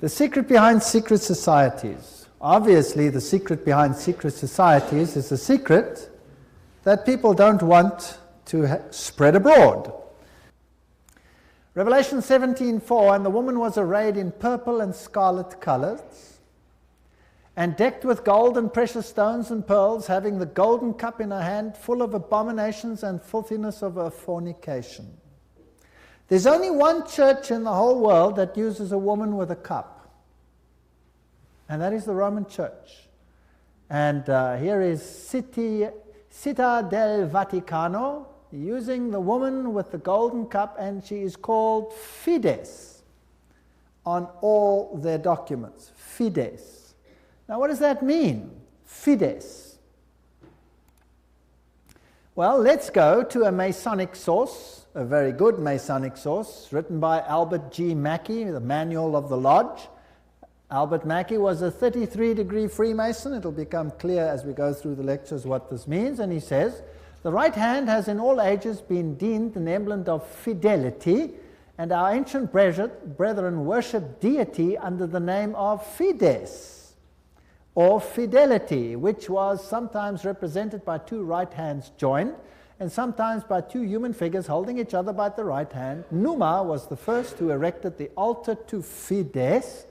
The secret behind secret societies. Obviously, the secret behind secret societies is a secret that people don't want to spread abroad. Revelation 17:4, and the woman was arrayed in purple and scarlet colors, and decked with gold and precious stones and pearls, having the golden cup in her hand, full of abominations and filthiness of her fornication. There's only one church in the whole world that uses a woman with a cup, and that is the Roman Church. And here is Città del Vaticano, using the woman with the golden cup, and she is called Fides on all their documents. Fides. Now, what does that mean? Fides. Well, let's go to a Masonic source, a very good Masonic source, written by Albert G. Mackey, the Manual of the Lodge. Albert Mackey was a 33-degree Freemason. It'll become clear as we go through the lectures what this means. And he says, the right hand has in all ages been deemed an emblem of fidelity, and our ancient brethren worshipped deity under the name of Fides, or fidelity, which was sometimes represented by two right hands joined, and sometimes by two human figures holding each other by the right hand. Numa was the first who erected the altar to Fides,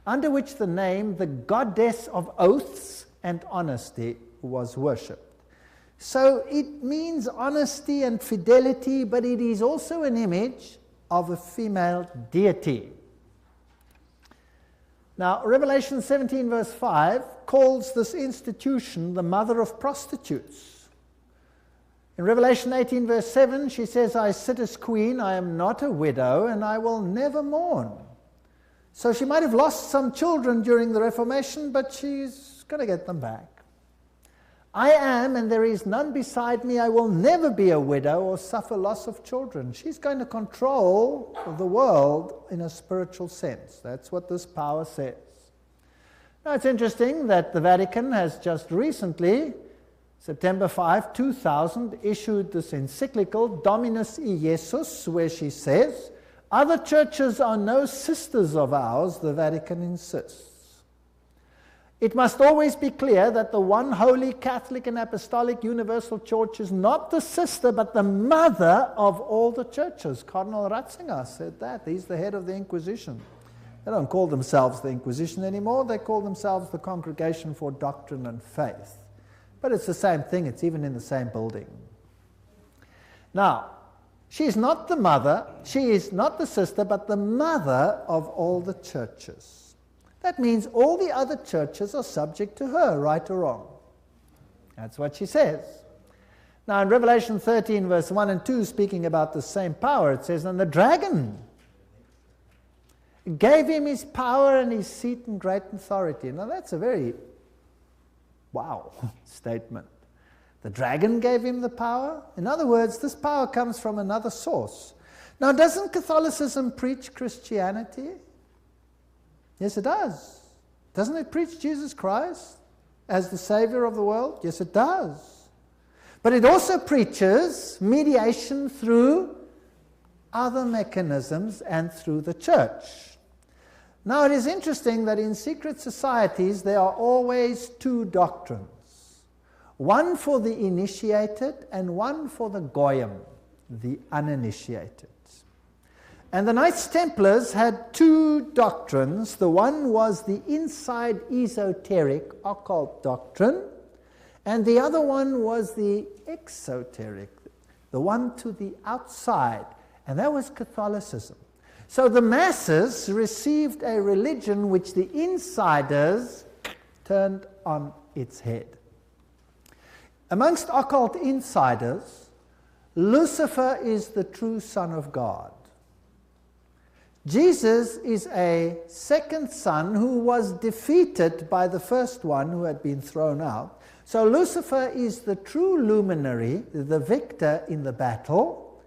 under which the name, the goddess of oaths and honesty, was worshipped. So it means honesty and fidelity, but it is also an image of a female deity. Now, Revelation 17 verse 5 calls this institution the mother of prostitutes. In Revelation 18 verse 7, she says, I sit as queen, I am not a widow, and I will never mourn. So she might have lost some children during the Reformation, but she's going to get them back. I am, and there is none beside me. I will never be a widow or suffer loss of children. She's going to control the world in a spiritual sense. That's what this power says. Now, it's interesting that the Vatican has just recently, September 5, 2000, issued this encyclical, Dominus Iesus, where she says, other churches are no sisters of ours, the Vatican insists. It must always be clear that the one holy Catholic and Apostolic Universal Church is not the sister, but the mother of all the churches. Cardinal Ratzinger said that. He's the head of the Inquisition. They don't call themselves the Inquisition anymore. They call themselves the Congregation for Doctrine and Faith. But it's the same thing. It's even in the same building. Now, she is not the mother, she is not the sister, but the mother of all the churches. That means all the other churches are subject to her, right or wrong. That's what she says. Now in Revelation 13 verse 1 and 2, speaking about the same power, it says, and the dragon gave him his power and his seat and great authority. Now that's a very wow statement. The dragon gave him the power. In other words, this power comes from another source. Now, doesn't Catholicism preach Christianity? Yes, it does. Doesn't it preach Jesus Christ as the Savior of the world? Yes, it does. But it also preaches mediation through other mechanisms and through the church. Now, it is interesting that in secret societies there are always two doctrines. One for the initiated and one for the goyim, the uninitiated. And the Knights Templars had two doctrines. The one was the inside esoteric occult doctrine, and the other one was the exoteric, the one to the outside, and that was Catholicism. So the masses received a religion which the insiders turned on its head. Amongst occult insiders, Lucifer is the true Son of God. Jesus is a second son who was defeated by the first one who had been thrown out. So Lucifer is the true luminary, the victor in the battle,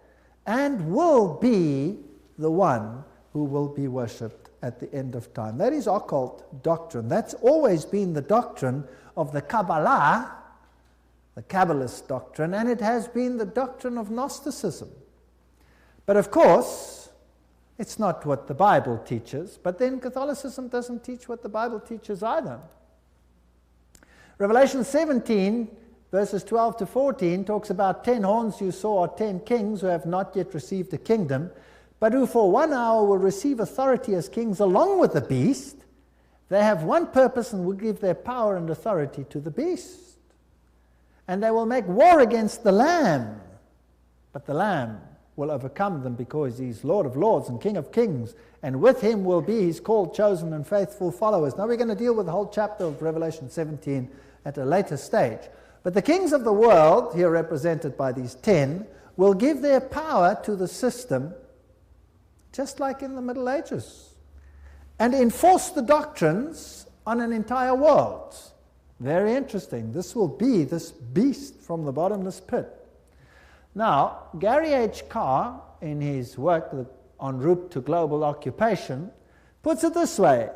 and will be the one who will be worshipped at the end of time. That is occult doctrine. That's always been the doctrine of the Kabbalah, the Kabbalist doctrine, and it has been the doctrine of Gnosticism. But of course, It's not what the Bible teaches, but then Catholicism doesn't teach what the Bible teaches either. Revelation 17, verses 12 to 14, talks about 10 horns you saw are 10 kings who have not yet received a kingdom, but who for 1 hour will receive authority as kings along with the beast. They have one purpose and will give their power and authority to the beast. And they will make war against the Lamb, but the Lamb will overcome them because he's Lord of lords and King of kings, and with him will be his called, chosen, and faithful followers. Now we're going to deal with the whole chapter of Revelation 17 at a later stage. But the kings of the world, here represented by these 10, will give their power to the system, just like in the Middle Ages, and enforce the doctrines on an entire world. Very interesting. This will be this beast from the bottomless pit. Now, Gary H. Carr, in his work En route to global occupation, puts it this way.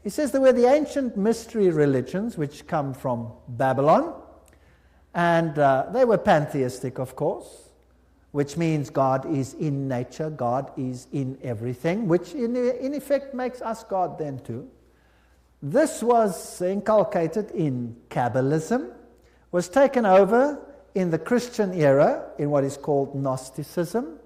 He says there were the ancient mystery religions which come from Babylon, and they were pantheistic, of course, which means God is in nature, God is in everything, which in effect makes us God then too. This was inculcated in Kabbalism, was taken over in the Christian era in what is called Gnosticism,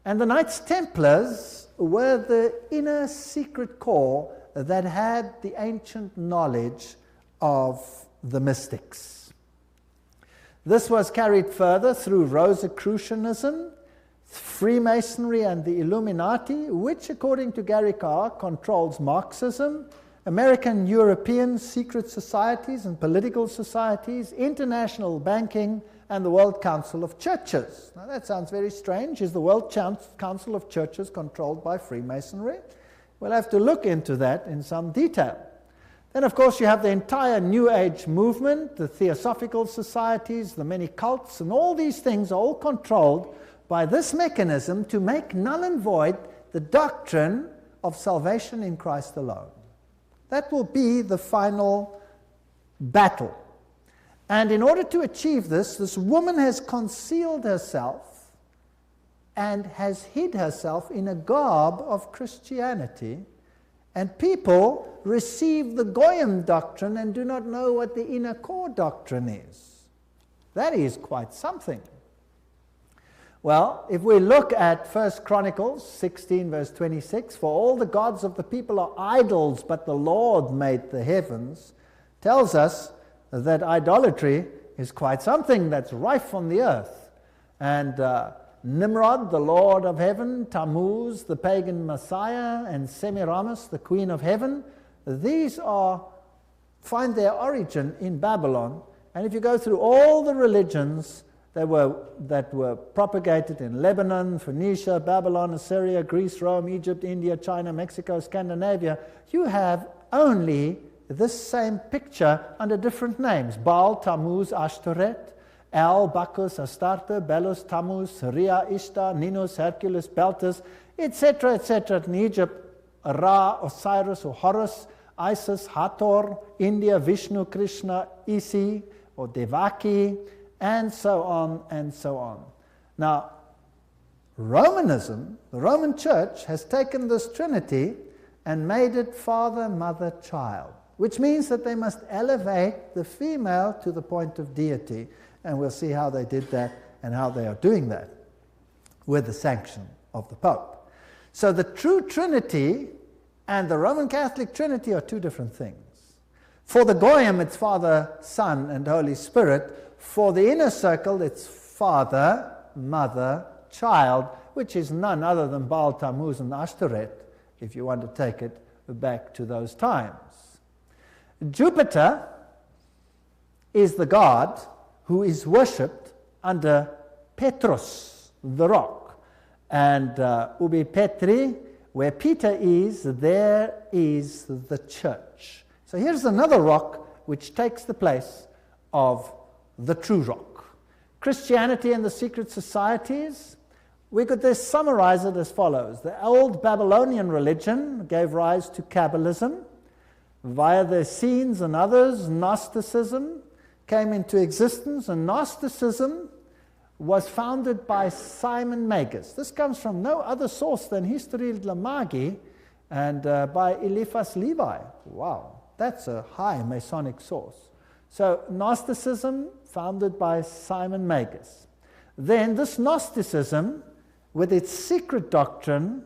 and the Knights Templars were the inner secret core that had the ancient knowledge of the mystics. This was carried further through Rosicrucianism, Freemasonry, and the Illuminati, which, according to Gary Carr, controls Marxism, American European secret societies and political societies, international banking, and the World Council of Churches. Now that sounds very strange. Is the World Council of Churches controlled by Freemasonry? We'll have to look into that in some detail. Then, of course, you have the entire New Age movement, the Theosophical societies, the many cults, and all these things are all controlled by this mechanism to make null and void the doctrine of salvation in Christ alone. That will be the final battle. And in order to achieve this, this woman has concealed herself and has hid herself in a garb of Christianity, and people receive the Goyim doctrine and do not know what the inner core doctrine is. That is quite something. Well, if we look at 1 Chronicles 16, verse 26, for all the gods of the people are idols, but the Lord made the heavens, tells us that idolatry is quite something that's rife on the earth. And Nimrod, the Lord of heaven, Tammuz, the pagan Messiah, and Semiramis, the Queen of heaven, these find their origin in Babylon. And if you go through all the religions that were propagated in Lebanon, Phoenicia, Babylon, Assyria, Greece, Rome, Egypt, India, China, Mexico, Scandinavia, you have only this same picture under different names: Baal, Tammuz, Ashtoreth, El, Bacchus, Astarte, Belus, Tammuz, Rhea, Ishtar, Ninus, Hercules, Beltis, etc., etc. In Egypt, Ra, Osiris, or Horus, Isis, Hathor, India, Vishnu, Krishna, Isi, or Devaki, and so on and so on. Now, Romanism, the Roman Church, has taken this Trinity and made it Father, Mother, Child, which means that they must elevate the female to the point of deity. And we'll see how they did that and how they are doing that with the sanction of the Pope. So the true Trinity and the Roman Catholic Trinity are two different things. For the Goyim, it's Father, Son, and Holy Spirit. For the inner circle, it's Father, Mother, Child, which is none other than Baal, Tammuz, and Ashtoreth, if you want to take it back to those times. Jupiter is the god who is worshipped under Petrus, the rock. And Ubi Petri, where Peter is, there is the church. So here's another rock which takes the place of the true rock. Christianity and the secret societies, we could just summarize it as follows. The old Babylonian religion gave rise to Kabbalism. Via the Essenes and others, Gnosticism came into existence, and Gnosticism was founded by Simon Magus. This comes from no other source than History de la Magie and by Eliphas Levi. Wow, that's a high Masonic source. So Gnosticism, founded by Simon Magus. Then this Gnosticism, with its secret doctrine,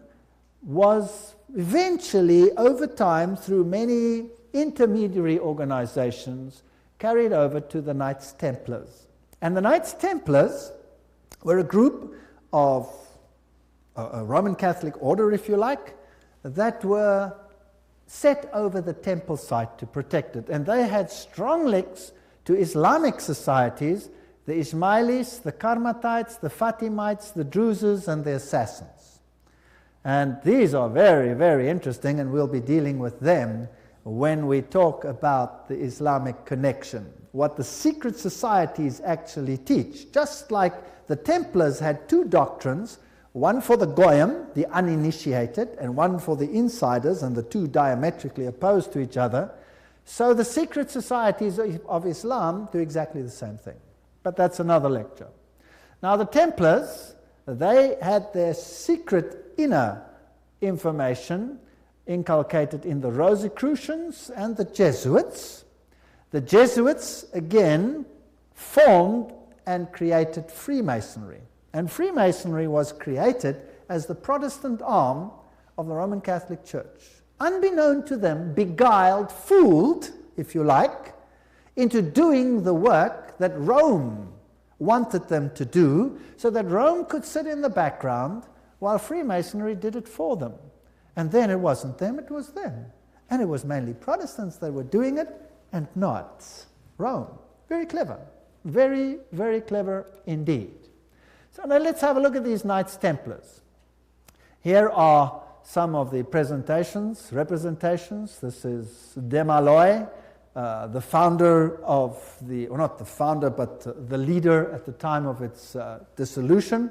was eventually, over time, through many intermediary organizations, carried over to the Knights Templars. And the Knights Templars were a group of a Roman Catholic order, if you like, that were set over the temple site to protect it. And they had strong links to Islamic societies, the Ismailis, the Karmatites, the Fatimites, the Druzes, and the Assassins. And these are very, very interesting, and we'll be dealing with them when we talk about the Islamic connection, what the secret societies actually teach. Just like the Templars had two doctrines, one for the Goyim, the uninitiated, and one for the insiders, and the two diametrically opposed to each other, so the secret societies of Islam do exactly the same thing. But that's another lecture. Now the Templars, they had their secret inner information inculcated in the Rosicrucians and the Jesuits. The Jesuits, again, formed and created Freemasonry. And Freemasonry was created as the Protestant arm of the Roman Catholic Church. Unbeknown to them, beguiled, fooled, if you like, into doing the work that Rome wanted them to do, so that Rome could sit in the background while Freemasonry did it for them. And then it wasn't them, it was them. And it was mainly Protestants that were doing it, and not Rome. Very clever. Very, very clever indeed. So now let's have a look at these Knights Templars. Here are some of the representations. This is Desmaloy, the founder of the, or not the founder, but the leader at the time of its dissolution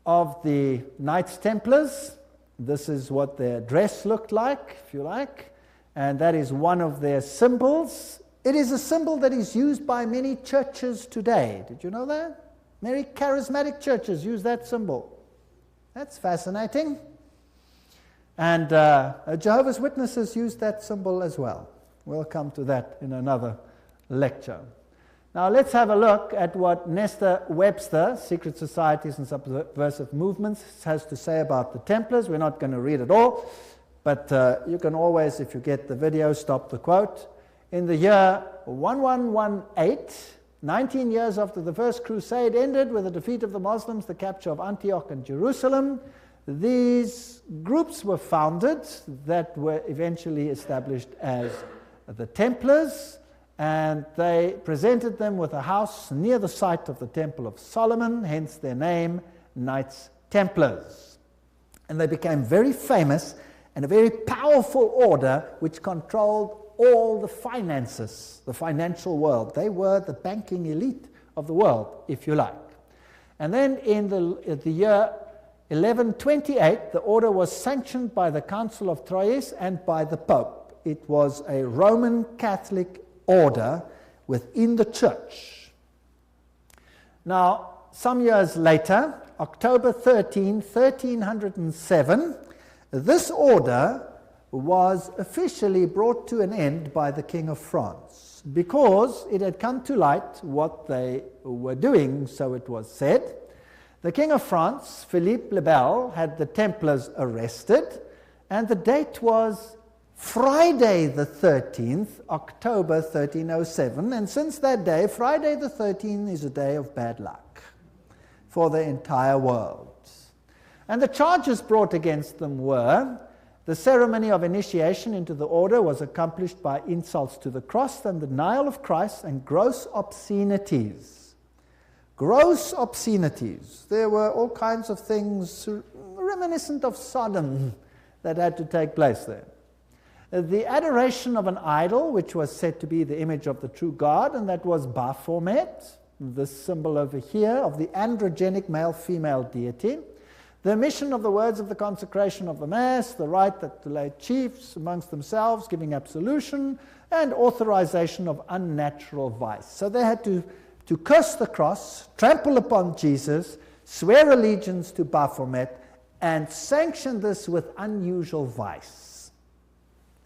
of the Knights Templars. This is what their dress looked like, if you like, and that is one of their symbols. It is a symbol that is used by many churches today. Did you know that? Many charismatic churches use that symbol. That's fascinating. And Jehovah's Witnesses use that symbol as well. We'll come to that in another lecture. Now let's have a look at what Nestor Webster, Secret Societies and Subversive Movements, has to say about the Templars. We're not going to read it all, but you can always, if you get the video, stop the quote. In the year 1118, 19 years after the First Crusade ended with the defeat of the Muslims, the capture of Antioch and Jerusalem, these groups were founded that were eventually established as the Templars, and they presented them with a house near the site of the Temple of Solomon, hence their name, Knights Templars. And they became very famous and a very powerful order which controlled all the finances, the financial world. They were the banking elite of the world, if you like. And then in the year 1128, the order was sanctioned by the Council of Troyes and by the Pope. It was a Roman Catholic order within the church. Now, some years later, October 13, 1307, this order was officially brought to an end by the King of France because it had come to light what they were doing, so it was said. The King of France, Philippe le Bel, had the Templars arrested, and the date was Friday the 13th, October 1307, and since that day, Friday the 13th is a day of bad luck for the entire world. And the charges brought against them were: the ceremony of initiation into the order was accomplished by insults to the cross and the denial of Christ, and gross obscenities. Gross obscenities. There were all kinds of things reminiscent of Sodom that had to take place there. The adoration of an idol, which was said to be the image of the true God, and that was Baphomet, this symbol over here of the androgenic male-female deity. The omission of the words of the consecration of the Mass, the right that the lay chiefs amongst themselves giving absolution, and authorization of unnatural vice. So they had to to curse the cross, trample upon Jesus, swear allegiance to Baphomet, and sanction this with unusual vice.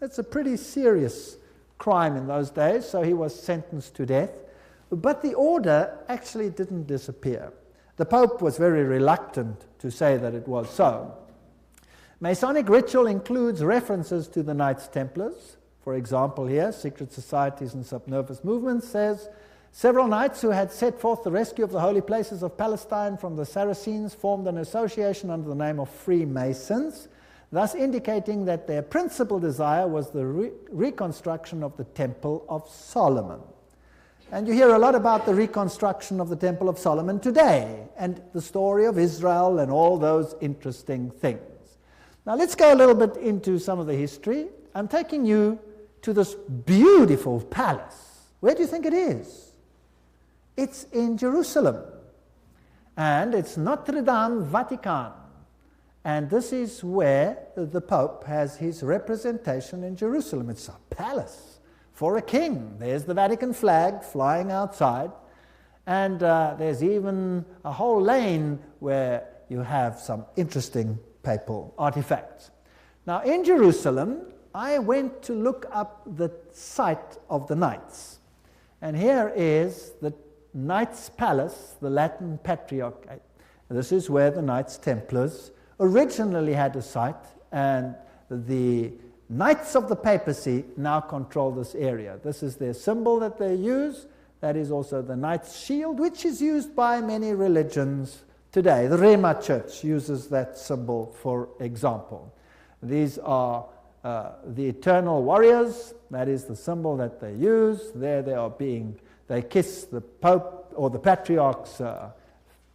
That's a pretty serious crime in those days, so he was sentenced to death. But the order actually didn't disappear. The Pope was very reluctant to say that it was so. Masonic ritual includes references to the Knights Templars. For example here, Secret Societies and Subnervous Movements says, several knights who had set forth the rescue of the holy places of Palestine from the Saracens formed an association under the name of Freemasons, thus indicating that their principal desire was the reconstruction of the Temple of Solomon. And you hear a lot about the reconstruction of the Temple of Solomon today, and the story of Israel and all those interesting things. Now let's go a little bit into some of the history. I'm taking you to this beautiful palace. Where do you think it is? It's in Jerusalem. And it's Notre Dame Vatican. And this is where the Pope has his representation in Jerusalem. It's a palace for a king. There's the Vatican flag flying outside. And there's even a whole lane where you have some interesting papal artifacts. Now in Jerusalem, I went to look up the site of the Knights. And here is the Knights Palace, the Latin Patriarchate. This is where the Knights Templars originally had a site, and the Knights of the Papacy now control this area. This is their symbol that they use. That is also the Knight's shield, which is used by many religions today. The Rema Church uses that symbol, for example. These are the eternal warriors. That is the symbol that they use. There they kiss the Pope or the Patriarch's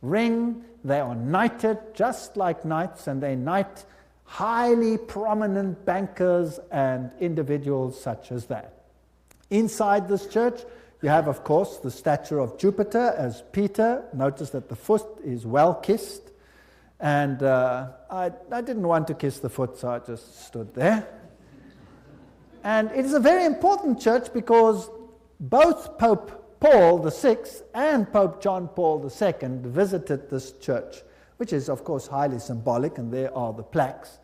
ring. They are knighted just like knights, and they knight highly prominent bankers and individuals such as that. Inside this church, you have, of course, the statue of Jupiter as Peter. Notice that the foot is well kissed. And I didn't want to kiss the foot, so I just stood there. And it is a very important church because both Pope Paul VI and Pope John Paul II visited this church, which is, of course, highly symbolic, and there are the plaques.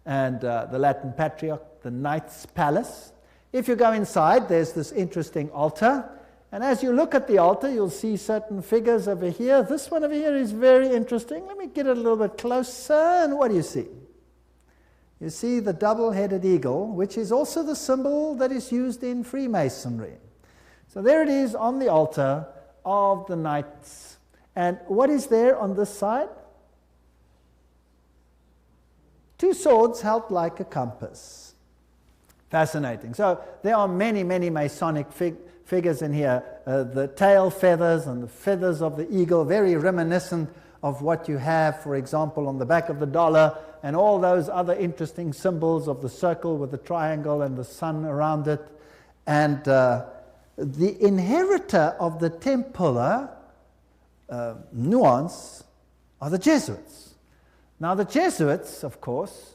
And the Latin Patriarch, the Knights Palace. If you go inside, there's this interesting altar. And as you look at the altar, you'll see certain figures over here. This one over here is very interesting. Let me get it a little bit closer. And what do you see? You see the double-headed eagle, which is also the symbol that is used in Freemasonry. So there it is on the altar of the knights. And what is there on this side? Two swords held like a compass. Fascinating. So there are many, many Masonic figures in here. The tail feathers and the feathers of the eagle, very reminiscent of what you have, for example, on the back of the dollar, and all those other interesting symbols of the circle with the triangle and the sun around it. And the inheritor of the Templar nuance are the Jesuits. Now the Jesuits, of course,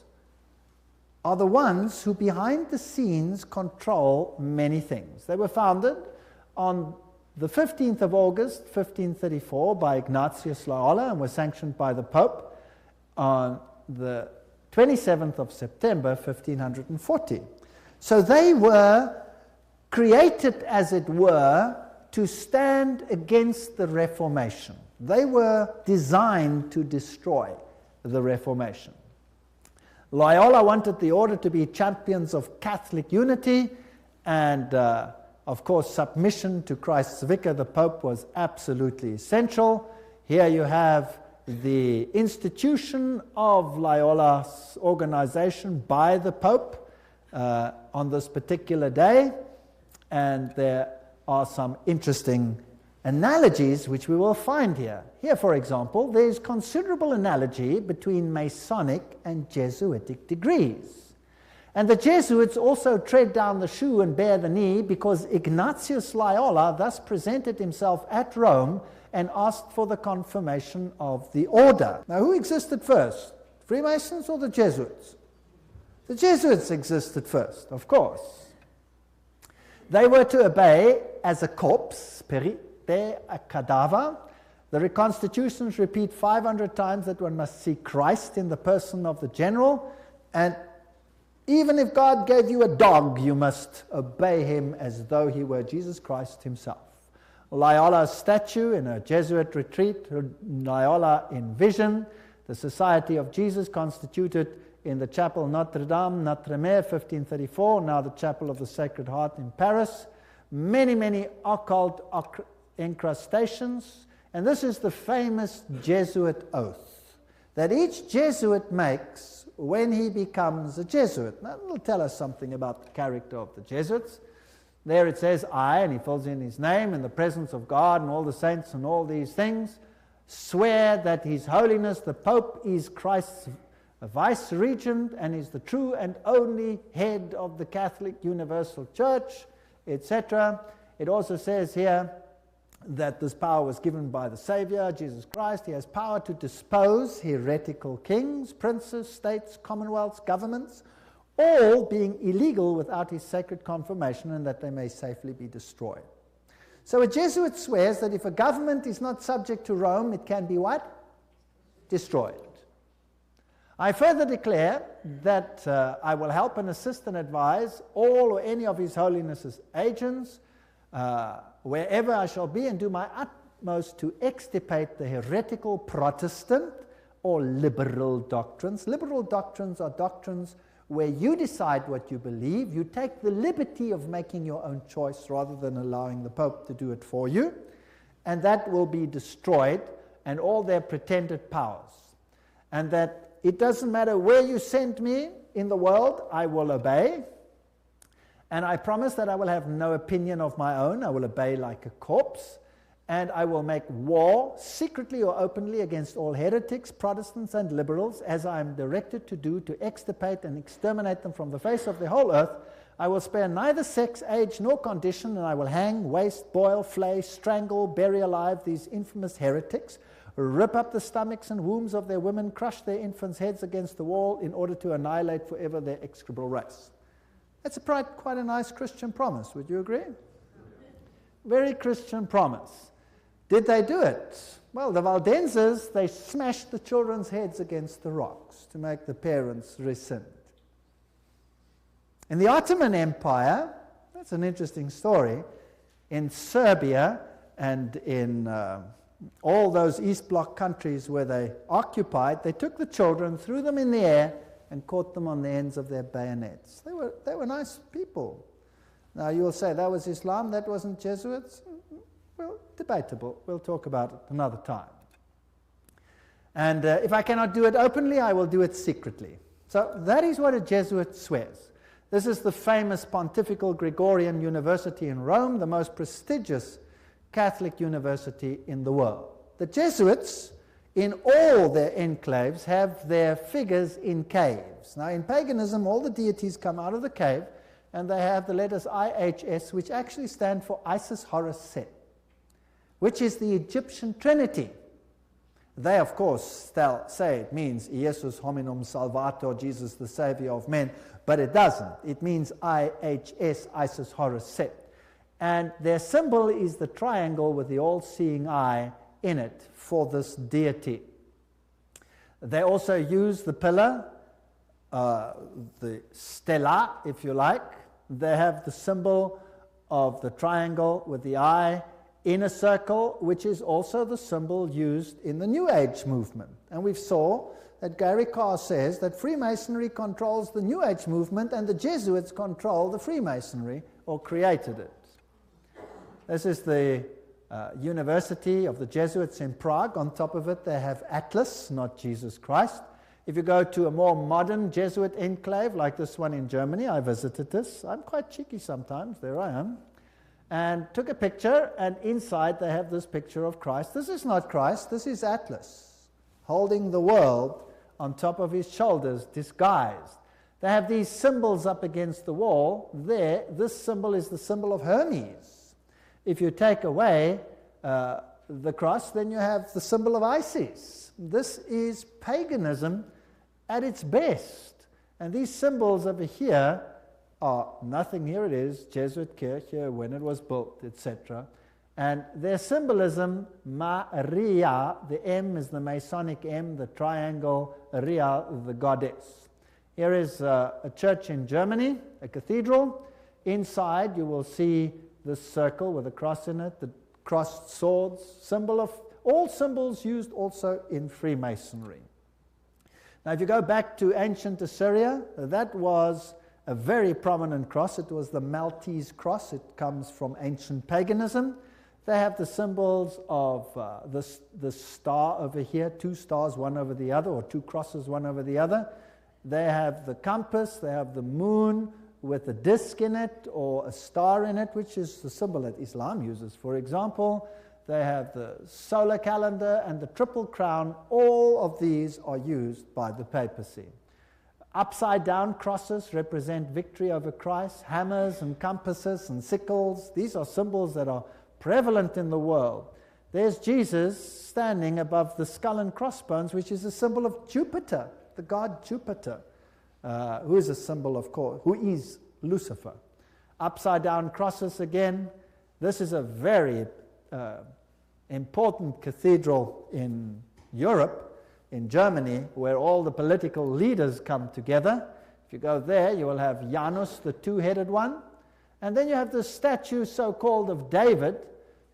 are the ones who behind the scenes control many things. They were founded on the 15th of August, 1534 by Ignatius Loyola and were sanctioned by the Pope on the 27th of September, 1540. So they were created, as it were, to stand against the Reformation. They were designed to destroy the Reformation. Loyola wanted the order to be champions of Catholic unity, and of course submission to Christ's vicar, the Pope, was absolutely essential. Here you have the institution of Loyola's organization by the Pope on this particular day, and there are some interesting analogies which we will find here. Here, for example, there's considerable analogy between Masonic and Jesuitic degrees. And the Jesuits also tread down the shoe and bear the knee because Ignatius Loyola thus presented himself at Rome and asked for the confirmation of the order. Now, who existed first? Freemasons or the Jesuits? The Jesuits existed first, of course. They were to obey as a corps, there a cadaver. The reconstitutions repeat 500 times that one must see Christ in the person of the general, and even if God gave you a dog, you must obey him as though he were Jesus Christ himself. Loyola's statue in a Jesuit retreat, Loyola in vision, the Society of Jesus constituted in the Chapel Notre-Dame, Notre-Dame, 1534, now the Chapel of the Sacred Heart in Paris. Many, many occult incrustations. And this is the famous Jesuit oath that each Jesuit makes when he becomes a Jesuit. Now, it'll tell us something about the character of the Jesuits. There it says, I, and he fills in his name, in the presence of God and all the saints and all these things, swear that His Holiness the Pope is Christ's vice-regent and is the true and only head of the Catholic Universal Church, etc. It also says here that this power was given by the Savior, Jesus Christ. He has power to dispose heretical kings, princes, states, commonwealths, governments, all being illegal without his sacred confirmation, and that they may safely be destroyed. So a Jesuit swears that if a government is not subject to Rome, it can be what? Destroyed. I further declare that I will help and assist and advise all or any of His Holiness's agents wherever I shall be, and do my utmost to extirpate the heretical Protestant or liberal doctrines. Liberal doctrines are doctrines where you decide what you believe. You take the liberty of making your own choice rather than allowing the Pope to do it for you. And that will be destroyed, and all their pretended powers. And that it doesn't matter where you send me in the world, I will obey. And I promise that I will have no opinion of my own. I will obey like a corpse. And I will make war, secretly or openly, against all heretics, Protestants, and liberals, as I am directed to do, to extirpate and exterminate them from the face of the whole earth. I will spare neither sex, age, nor condition, and I will hang, waste, boil, flay, strangle, bury alive these infamous heretics, rip up the stomachs and wombs of their women, crush their infants' heads against the wall in order to annihilate forever their execrable race. That's quite a nice Christian promise, would you agree? Very Christian promise. Did they do it? Well, the Waldenses, they smashed the children's heads against the rocks to make the parents rescind. In the Ottoman Empire, that's an interesting story, in Serbia and in all those East Bloc countries where they occupied, they took the children, threw them in the air, and caught them on the ends of their bayonets. They were nice people. Now you will say that was Islam, that wasn't Jesuits. Well, debatable. We'll talk about it another time. And if I cannot do it openly, I will do it secretly. So that is what a Jesuit swears. This is the famous Pontifical Gregorian University in Rome, the most prestigious Catholic university in the world. The Jesuits, in all their enclaves, have their figures in caves. Now, in paganism, all the deities come out of the cave, and they have the letters IHS, which actually stand for Isis, Horus, Set, which is the Egyptian Trinity. They, of course, say it means Jesus hominum salvator, Jesus the Savior of men, but it doesn't. It means IHS, Isis, Horus, Set. And their symbol is the triangle with the all-seeing eye in it for this deity. They also use the pillar, the stela, if you like. They have the symbol of the triangle with the eye in a circle, which is also the symbol used in the New Age movement. And we saw that Gary Carr says that Freemasonry controls the New Age movement and the Jesuits control the Freemasonry, or created it. This is the University of the Jesuits in Prague. On top of it, they have Atlas, not Jesus Christ. If you go to a more modern Jesuit enclave, like this one in Germany, I visited this. I'm quite cheeky sometimes. There I am. And took a picture, and inside they have this picture of Christ. This is not Christ. This is Atlas, holding the world on top of his shoulders, disguised. They have these symbols up against the wall. There, this symbol is the symbol of Hermes. If you take away the cross, then you have the symbol of Isis. This is paganism at its best. And these symbols over here are nothing. Here it is, Jesuit Kirche, when it was built, etc. And their symbolism, Maria, the M is the Masonic M, the triangle, Ria, the goddess. Here is a church in Germany, a cathedral. Inside you will see this circle with a cross in it, the crossed swords, symbol of all symbols used also in Freemasonry. Now if you go back to ancient Assyria, that was a very prominent cross. It was the Maltese cross. It comes from ancient paganism. They have the symbols of the star over here, two stars one over the other, or two crosses one over the other. They have the compass, they have the moon with a disc in it or a star in it, which is the symbol that Islam uses, for example. They have the solar calendar and the triple crown. All of these are used by the papacy. Upside down crosses represent victory over Christ. Hammers and compasses and sickles, these are symbols that are prevalent in the world. There's Jesus standing above the skull and crossbones, which is a symbol of Jupiter, the god Jupiter, who is a symbol, of course, who is Lucifer. Upside down crosses again. This is a very important cathedral in Europe, in Germany, where all the political leaders come together. If you go there, you will have Janus, the two-headed one. And then you have the statue so-called of David,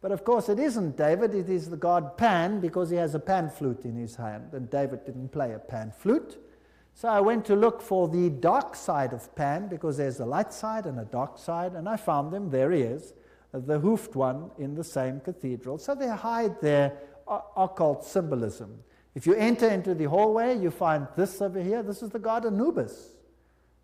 but of course it isn't David, it is the god Pan, because he has a pan flute in his hand, and David didn't play a pan flute. So I went to look for the dark side of Pan, because there's a light side and a dark side, and I found him. There he is, the hoofed one in the same cathedral. So they hide their occult symbolism. If you enter into the hallway, you find this over here. This is the god Anubis.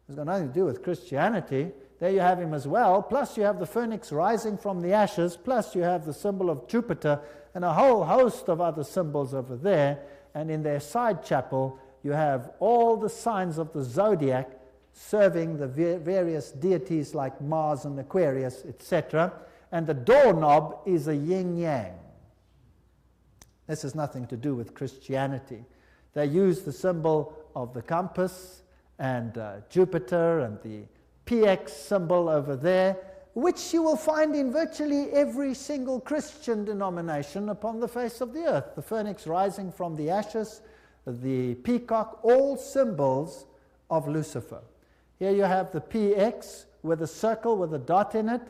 It's got nothing to do with Christianity. There you have him as well, plus you have the phoenix rising from the ashes, plus you have the symbol of Jupiter, and a whole host of other symbols over there. And in their side chapel, you have all the signs of the zodiac serving the various deities like Mars and Aquarius, etc. And the doorknob is a yin-yang. This has nothing to do with Christianity. They use the symbol of the compass and Jupiter and the PX symbol over there, which you will find in virtually every single Christian denomination upon the face of the earth. The phoenix rising from the ashes, the peacock, all symbols of Lucifer. Here you have the PX with a circle with a dot in it,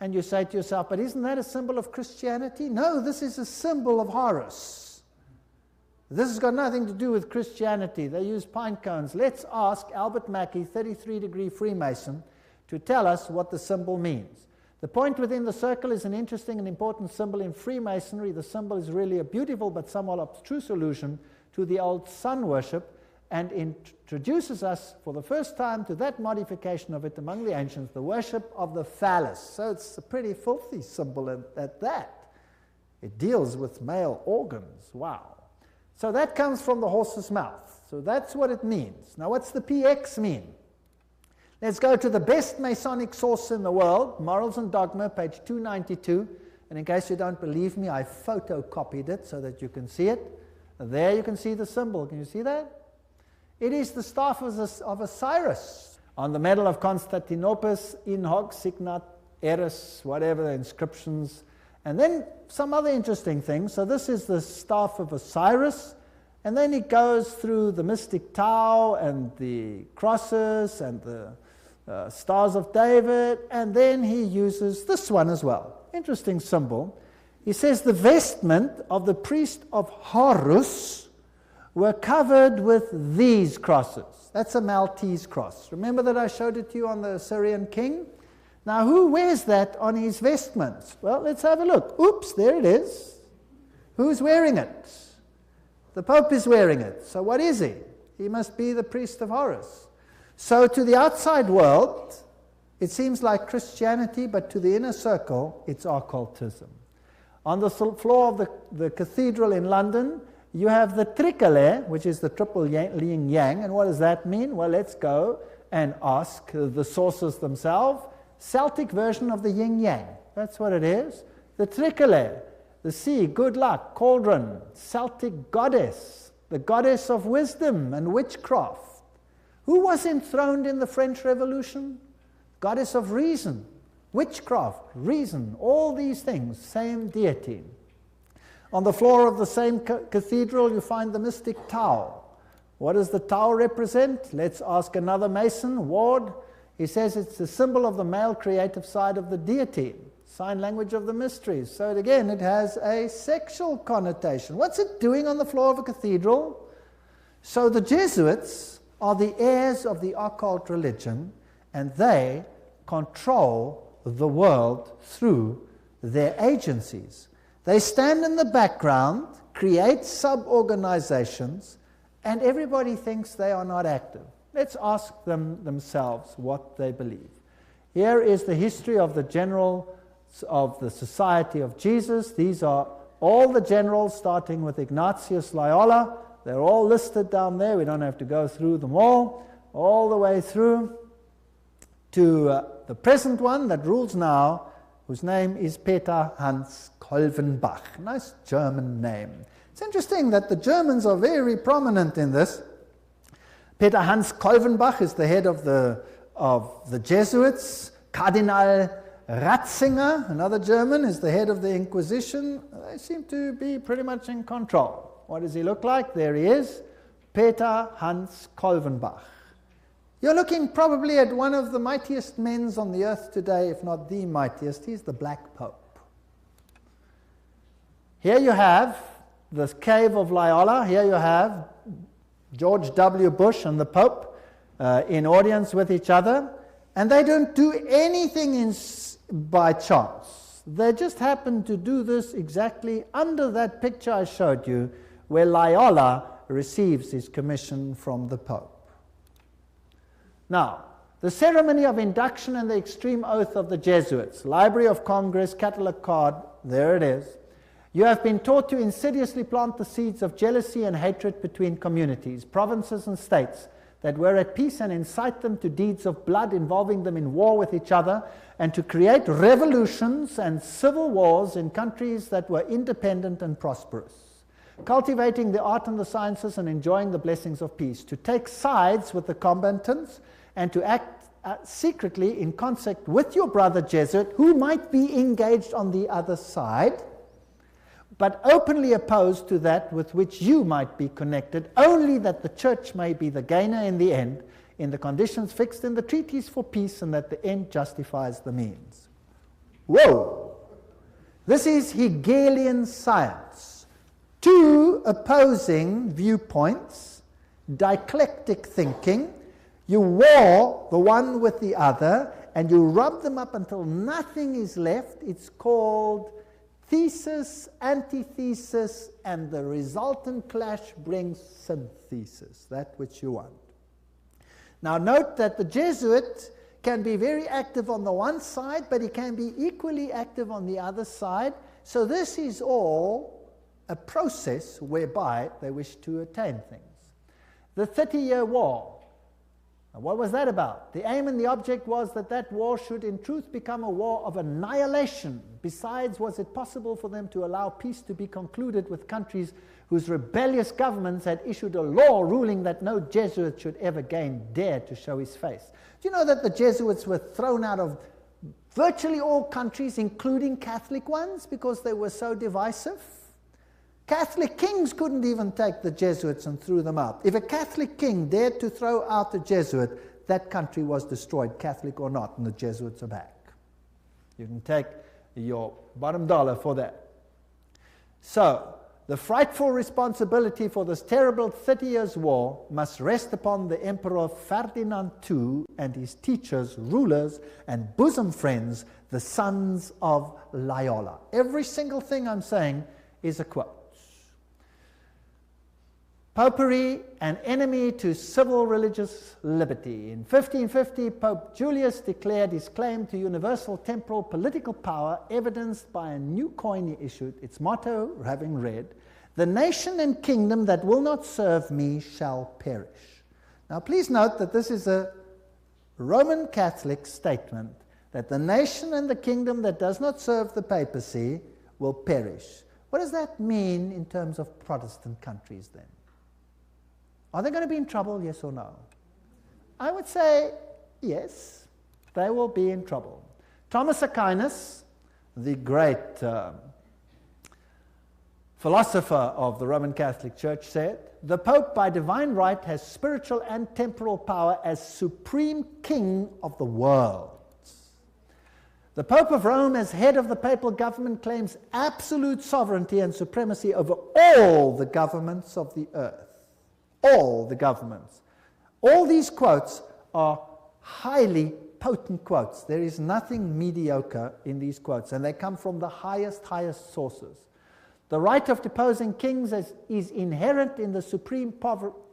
and you say to yourself, but isn't that a symbol of Christianity? No, this is a symbol of Horus. This has got nothing to do with Christianity. They use pine cones. Let's ask Albert Mackey, 33-degree Freemason, to tell us what the symbol means. The point within the circle is an interesting and important symbol in Freemasonry. The symbol is really a beautiful but somewhat abstruse allusion to the old sun worship, and introduces us for the first time to that modification of it among the ancients, the worship of the phallus. So it's a pretty filthy symbol at that. It deals with male organs. Wow. So that comes from the horse's mouth. So that's what it means. Now what's the PX mean? Let's go to the best Masonic source in the world, Morals and Dogma, page 292. And in case you don't believe me, I photocopied it so that you can see it. There you can see the symbol. Can you see that? It is the staff of Osiris. On the medal of Constantinople, in hoc signat eris, whatever the inscriptions. And then some other interesting things. So this is the staff of Osiris. And then it goes through the mystic Tau and the crosses and the stars of David. And then he uses this one as well. Interesting symbol. He says the vestment of the priest of Horus were covered with these crosses. That's a Maltese cross. Remember that I showed it to you on the Assyrian king? Now, who wears that on his vestments? Well, let's have a look. Oops, there it is. Who's wearing it? The Pope is wearing it. So what is he? He must be the priest of Horus. So to the outside world, it seems like Christianity, but to the inner circle, it's occultism. On the floor of the cathedral in London, you have the tricolour, which is the triple yin-yang. And what does that mean? Well, let's go and ask the sources themselves. Celtic version of the yin-yang. That's what it is. The tricolour, the sea, good luck, cauldron, Celtic goddess, the goddess of wisdom and witchcraft. Who was enthroned in the French Revolution? Goddess of reason. witchcraft, reason, all these things, same deity. On the floor of the same cathedral, you find the mystic Tau. What does the Tau represent? Let's ask another Mason, Ward. He says it's the symbol of the male creative side of the deity, sign language of the mysteries. So again, it has a sexual connotation. What's it doing on the floor of a cathedral? So the Jesuits are the heirs of the occult religion, and they control the world through their agencies. They stand in the background, create sub-organizations, and everybody thinks they are not active. Let's ask them themselves what they believe. Here is the history of the general of the Society of Jesus. These are all the generals, starting with Ignatius Loyola. They're all listed down there. We don't have to go through them all the way through to the present one that rules now, whose name is Peter Hans Kolvenbach. Nice German name. It's interesting that the Germans are very prominent in this. Peter Hans Kolvenbach is the head of the Jesuits. Cardinal Ratzinger, another German, is the head of the Inquisition. They seem to be pretty much in control. What does he look like? There he is, Peter Hans Kolvenbach. You're looking probably at one of the mightiest men on the earth today, if not the mightiest. He's the Black Pope. Here you have the cave of Loyola. Here you have George W. Bush and the Pope in audience with each other. And they don't do anything by chance. They just happen to do this exactly under that picture I showed you, where Loyola receives his commission from the Pope. Now, the ceremony of induction and the extreme oath of the Jesuits, Library of Congress, catalog card, there it is. You have been taught to insidiously plant the seeds of jealousy and hatred between communities, provinces and states that were at peace, and incite them to deeds of blood involving them in war with each other, and to create revolutions and civil wars in countries that were independent and prosperous, cultivating the art and the sciences and enjoying the blessings of peace, to take sides with the combatants and to act secretly in concert with your brother Jesuit, who might be engaged on the other side, but openly opposed to that with which you might be connected, only that the church may be the gainer in the end, in the conditions fixed in the treaties for peace, and that the end justifies the means. Whoa! This is Hegelian science. Two opposing viewpoints, dialectic thinking. You war the one with the other, and you rub them up until nothing is left. It's called thesis, antithesis, and the resultant clash brings synthesis, that which you want. Now note that the Jesuit can be very active on the one side, but he can be equally active on the other side. So this is all a process whereby they wish to attain things. The 30-year War. And what was that about? The aim and the object was that that war should in truth become a war of annihilation. Besides, was it possible for them to allow peace to be concluded with countries whose rebellious governments had issued a law ruling that no Jesuit should ever again dare to show his face? Do you know that the Jesuits were thrown out of virtually all countries, including Catholic ones, because they were so divisive? Catholic kings couldn't even take the Jesuits and threw them out. If a Catholic king dared to throw out a Jesuit, that country was destroyed, Catholic or not, and the Jesuits are back. You can take your bottom dollar for that. So, the frightful responsibility for this terrible 30 Years' War must rest upon the Emperor Ferdinand II and his teachers, rulers, and bosom friends, the sons of Loyola. Every single thing I'm saying is a quote. Popery, an enemy to civil religious liberty. In 1550, Pope Julius declared his claim to universal temporal political power, evidenced by a new coin he issued, its motto having read, "The nation and kingdom that will not serve me shall perish." Now please note that this is a Roman Catholic statement, that the nation and the kingdom that does not serve the papacy will perish. What does that mean in terms of Protestant countries then? Are they going to be in trouble, yes or no? I would say yes, they will be in trouble. Thomas Aquinas, the great philosopher of the Roman Catholic Church, said, "The Pope by divine right has spiritual and temporal power as supreme king of the world. The Pope of Rome, as head of the papal government, claims absolute sovereignty and supremacy over all the governments of the earth." All the governments. All these quotes are highly potent quotes. There is nothing mediocre in these quotes, and they come from the highest sources. The right of deposing kings is inherent in the supreme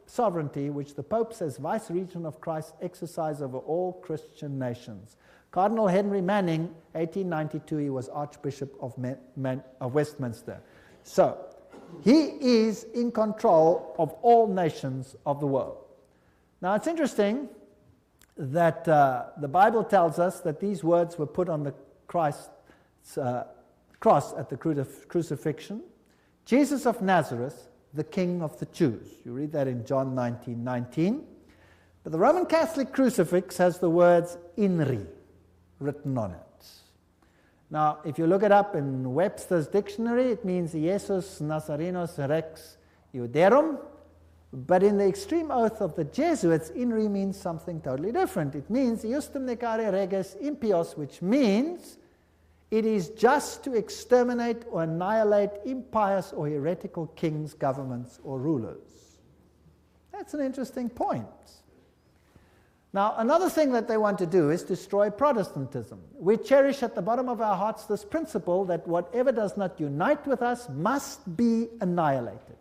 sovereignty which the popes, as vice-regent of Christ, exercise over all Christian nations. Cardinal Henry Manning, 1892, he was Archbishop of Westminster. So, he is in control of all nations of the world. Now, it's interesting that the Bible tells us that these words were put on the Christ's cross at the crucifixion. Jesus of Nazareth, the King of the Jews. You read that in John 19:19. But the Roman Catholic crucifix has the words "INRI" written on it. Now, if you look it up in Webster's dictionary, it means Jesus Nazarenus Rex Iuderum. But in the extreme oath of the Jesuits, "INRI" means something totally different. It means "Iustum necare reges impios," which means it is just to exterminate or annihilate impious or heretical kings, governments, or rulers. That's an interesting point. Now, another thing that they want to do is destroy Protestantism. We cherish at the bottom of our hearts this principle that whatever does not unite with us must be annihilated.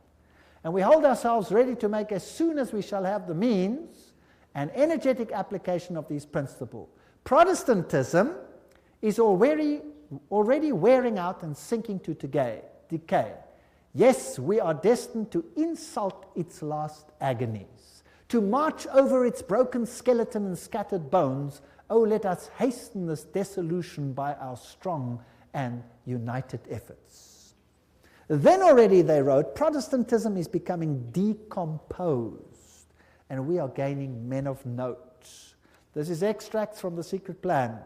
And we hold ourselves ready to make, as soon as we shall have the means, an energetic application of these principles. Protestantism is already wearing out and sinking to decay. Yes, we are destined to insult its last agonies, to march over its broken skeleton and scattered bones. Oh, let us hasten this dissolution by our strong and united efforts. Then already, they wrote, Protestantism is becoming decomposed, and we are gaining men of note. This is extracts from The Secret Plan.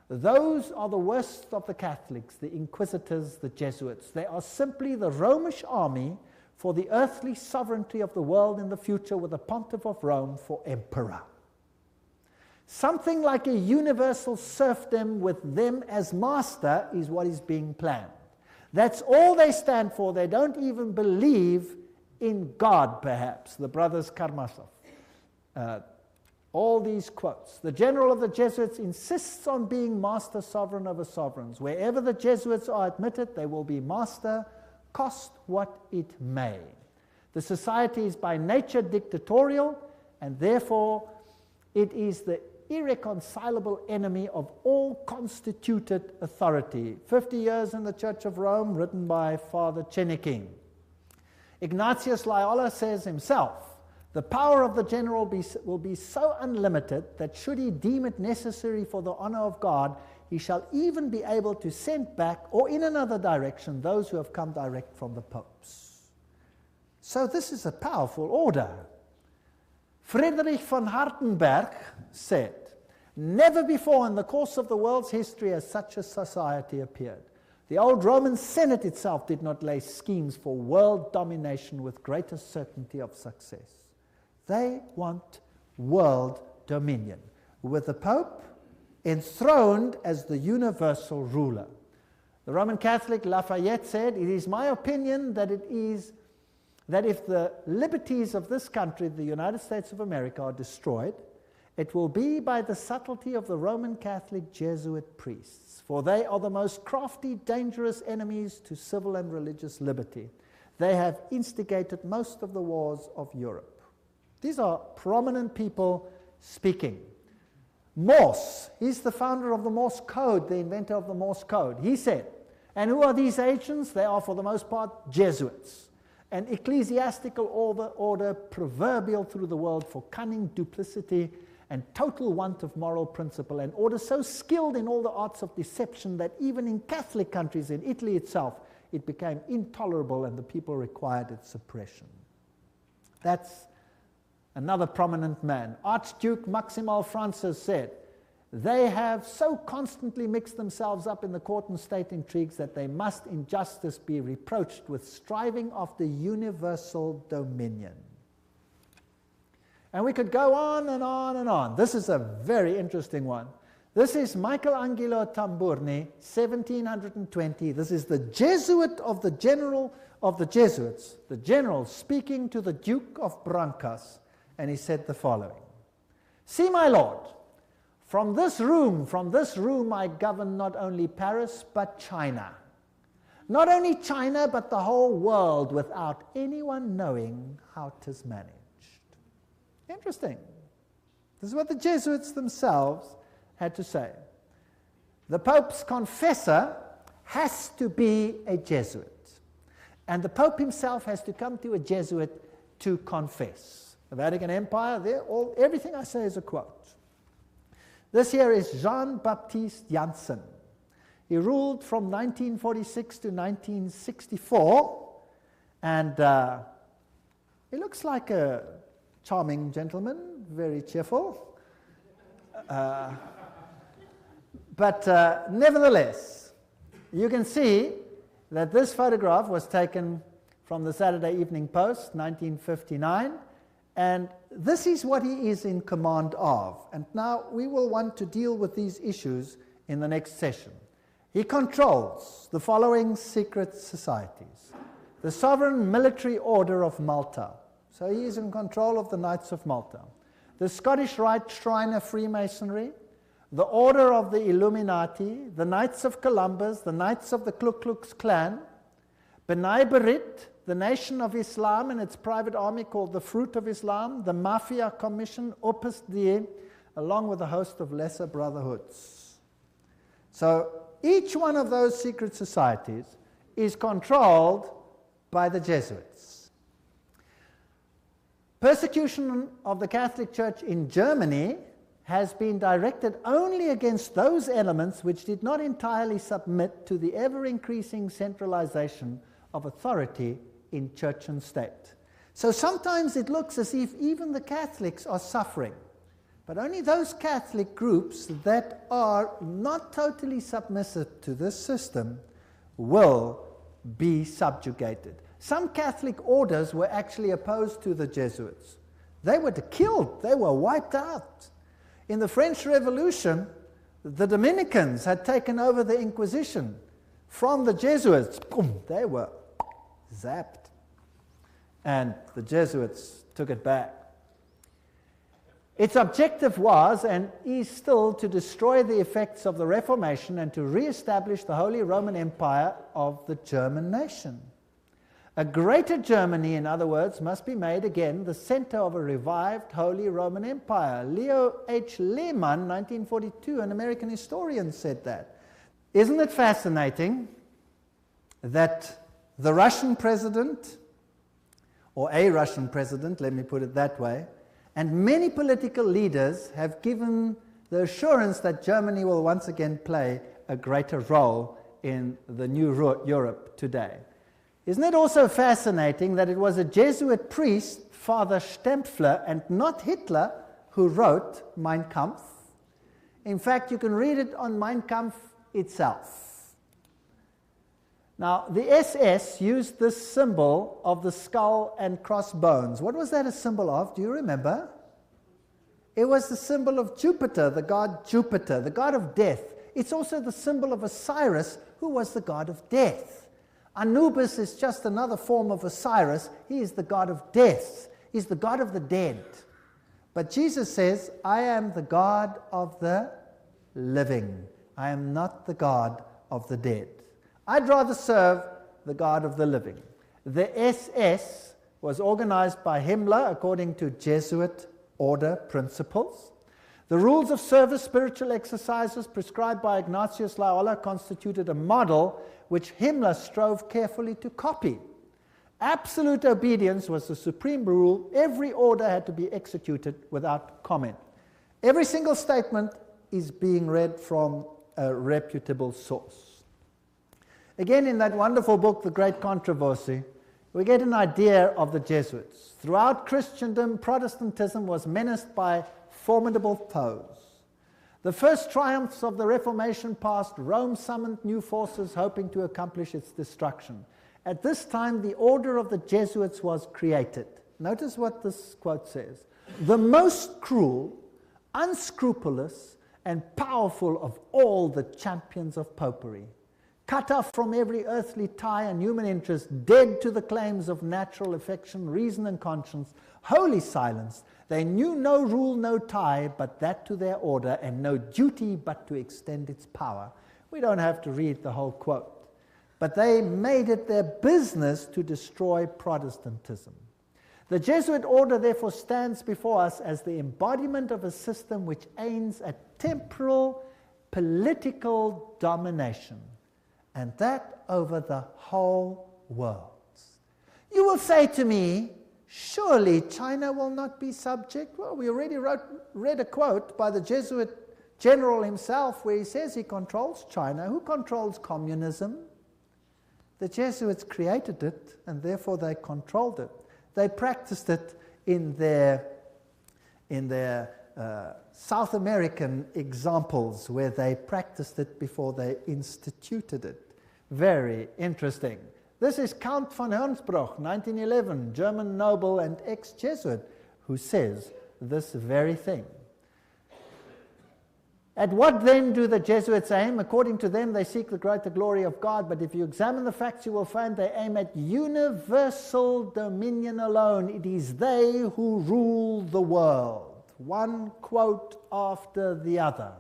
Those are the worst of the Catholics, the Inquisitors, the Jesuits. They are simply the Romish army for the earthly sovereignty of the world in the future, with the Pontiff of Rome for emperor. Something like a universal serfdom with them as master is what is being planned. That's all they stand for. They don't even believe in God, perhaps, the brothers Karamazov. All these quotes. The general of the Jesuits insists on being master sovereign over sovereigns. Wherever the Jesuits are admitted, they will be master, cost what it may. The society is by nature dictatorial, and therefore it is the irreconcilable enemy of all constituted authority. 50 Years in the Church of Rome, written by Father Chenikin. Ignatius Loyola says himself, the power of the general will be so unlimited that should he deem it necessary for the honor of God, he shall even be able to send back, or in another direction, those who have come direct from the popes. So this is a powerful order. Friedrich von Hartenberg said, never before in the course of the world's history has such a society appeared. The old Roman Senate itself did not lay schemes for world domination with greater certainty of success. They want world dominion, with the Pope enthroned as the universal ruler. The Roman Catholic Lafayette said, it is my opinion that if the liberties of this country, the United States of America, are destroyed, it will be by the subtlety of the Roman Catholic Jesuit priests, for they are the most crafty, dangerous enemies to civil and religious liberty. They have instigated most of the wars of Europe. These are prominent people speaking. Morse, he's the founder of the Morse Code, the inventor of the Morse Code. He said, and who are these agents? They are for the most part Jesuits. An ecclesiastical order proverbial through the world for cunning, duplicity, and total want of moral principle, an order so skilled in all the arts of deception that even in Catholic countries, in Italy itself, it became intolerable and the people required its suppression. That's another prominent man. Archduke Maximal Francis said, They have so constantly mixed themselves up in the court and state intrigues that they must in justice be reproached with striving after universal dominion. And we could go on and on and on. This is a very interesting one. This is Michelangelo Tamburni, 1720. This is the Jesuit of the general of the Jesuits, the general speaking to the Duke of Brancas, and he said the following: "See, my lord, from this room I govern not only Paris but China. Not only China but the whole world without anyone knowing how 'tis managed." Interesting. This is what the Jesuits themselves had to say. The Pope's confessor has to be a Jesuit. And the Pope himself has to come to a Jesuit to confess. The Vatican Empire, everything I say is a quote. This here is Jean-Baptiste Janssen. He ruled from 1946 to 1964, and he looks like a charming gentleman, very cheerful. But nevertheless, you can see that this photograph was taken from the Saturday Evening Post, 1959, and this is what he is in command of. And now we will want to deal with these issues in the next session. He controls the following secret societies: the Sovereign Military Order of Malta, so he is in control of the Knights of Malta; the Scottish Rite Shrine of Freemasonry; the Order of the Illuminati; the Knights of Columbus; the Knights of the Ku Klux Klan; B'nai B'rith, the Nation of Islam and its private army called the Fruit of Islam; the Mafia Commission, Opus Dei, along with a host of lesser brotherhoods. So each one of those secret societies is controlled by the Jesuits. Persecution of the Catholic Church in Germany has been directed only against those elements which did not entirely submit to the ever-increasing centralization of authority in church and state. So sometimes it looks as if even the Catholics are suffering, but only those Catholic groups that are not totally submissive to this system will be subjugated. Some Catholic orders were actually opposed to the Jesuits. They were killed, they were wiped out. In the French Revolution, the Dominicans had taken over the Inquisition from the Jesuits. Boom, they were zapped. And the Jesuits took it back. Its objective was, and is still, to destroy the effects of the Reformation and to re-establish the Holy Roman Empire of the German nation. A greater Germany, in other words, must be made again the center of a revived Holy Roman Empire. Leo H. Lehman, 1942, an American historian, said that. Isn't it fascinating that the Russian president, or a Russian president, let me put it that way, and many political leaders have given the assurance that Germany will once again play a greater role in the new Europe today. Isn't it also fascinating that it was a Jesuit priest, Father Stempfler, and not Hitler, who wrote Mein Kampf? In fact, you can read it on Mein Kampf itself. Now, the SS used this symbol of the skull and crossbones. What was that a symbol of? Do you remember? It was the symbol of Jupiter, the god Jupiter, the god of death. It's also the symbol of Osiris, who was the god of death. Anubis is just another form of Osiris. He is the god of death. He's the god of the dead. But Jesus says, I am the God of the living. I am not the God of the dead. I'd rather serve the God of the living. The SS was organized by Himmler according to Jesuit order principles. The rules of service, spiritual exercises prescribed by Ignatius Loyola constituted a model which Himmler strove carefully to copy. Absolute obedience was the supreme rule. Every order had to be executed without comment. Every single statement is being read from a reputable source. Again, in that wonderful book, The Great Controversy, we get an idea of the Jesuits. Throughout Christendom, Protestantism was menaced by formidable foes. The first triumphs of the Reformation passed, Rome summoned new forces hoping to accomplish its destruction. At this time, the order of the Jesuits was created. Notice what this quote says. The most cruel, unscrupulous, and powerful of all the champions of popery, cut off from every earthly tie and human interest, dead to the claims of natural affection, reason, and conscience, wholly silenced, they knew no rule, no tie, but that to their order, and no duty but to extend its power. We don't have to read the whole quote. But they made it their business to destroy Protestantism. The Jesuit order therefore stands before us as the embodiment of a system which aims at temporal political domination, and that over the whole world. You will say to me, surely China will not be subject? Well, we already read a quote by the Jesuit general himself where he says he controls China. Who controls communism? The Jesuits created it, and therefore they controlled it. They practiced it in their South American examples where they practiced it before they instituted it. Very interesting. This is Count von Hernsbruch, 1911, German noble and ex-Jesuit, who says this very thing. At what then do the Jesuits aim? According to them, they seek the greater glory of God, but if you examine the facts, you will find they aim at universal dominion alone. It is they who rule the world. One quote after the other.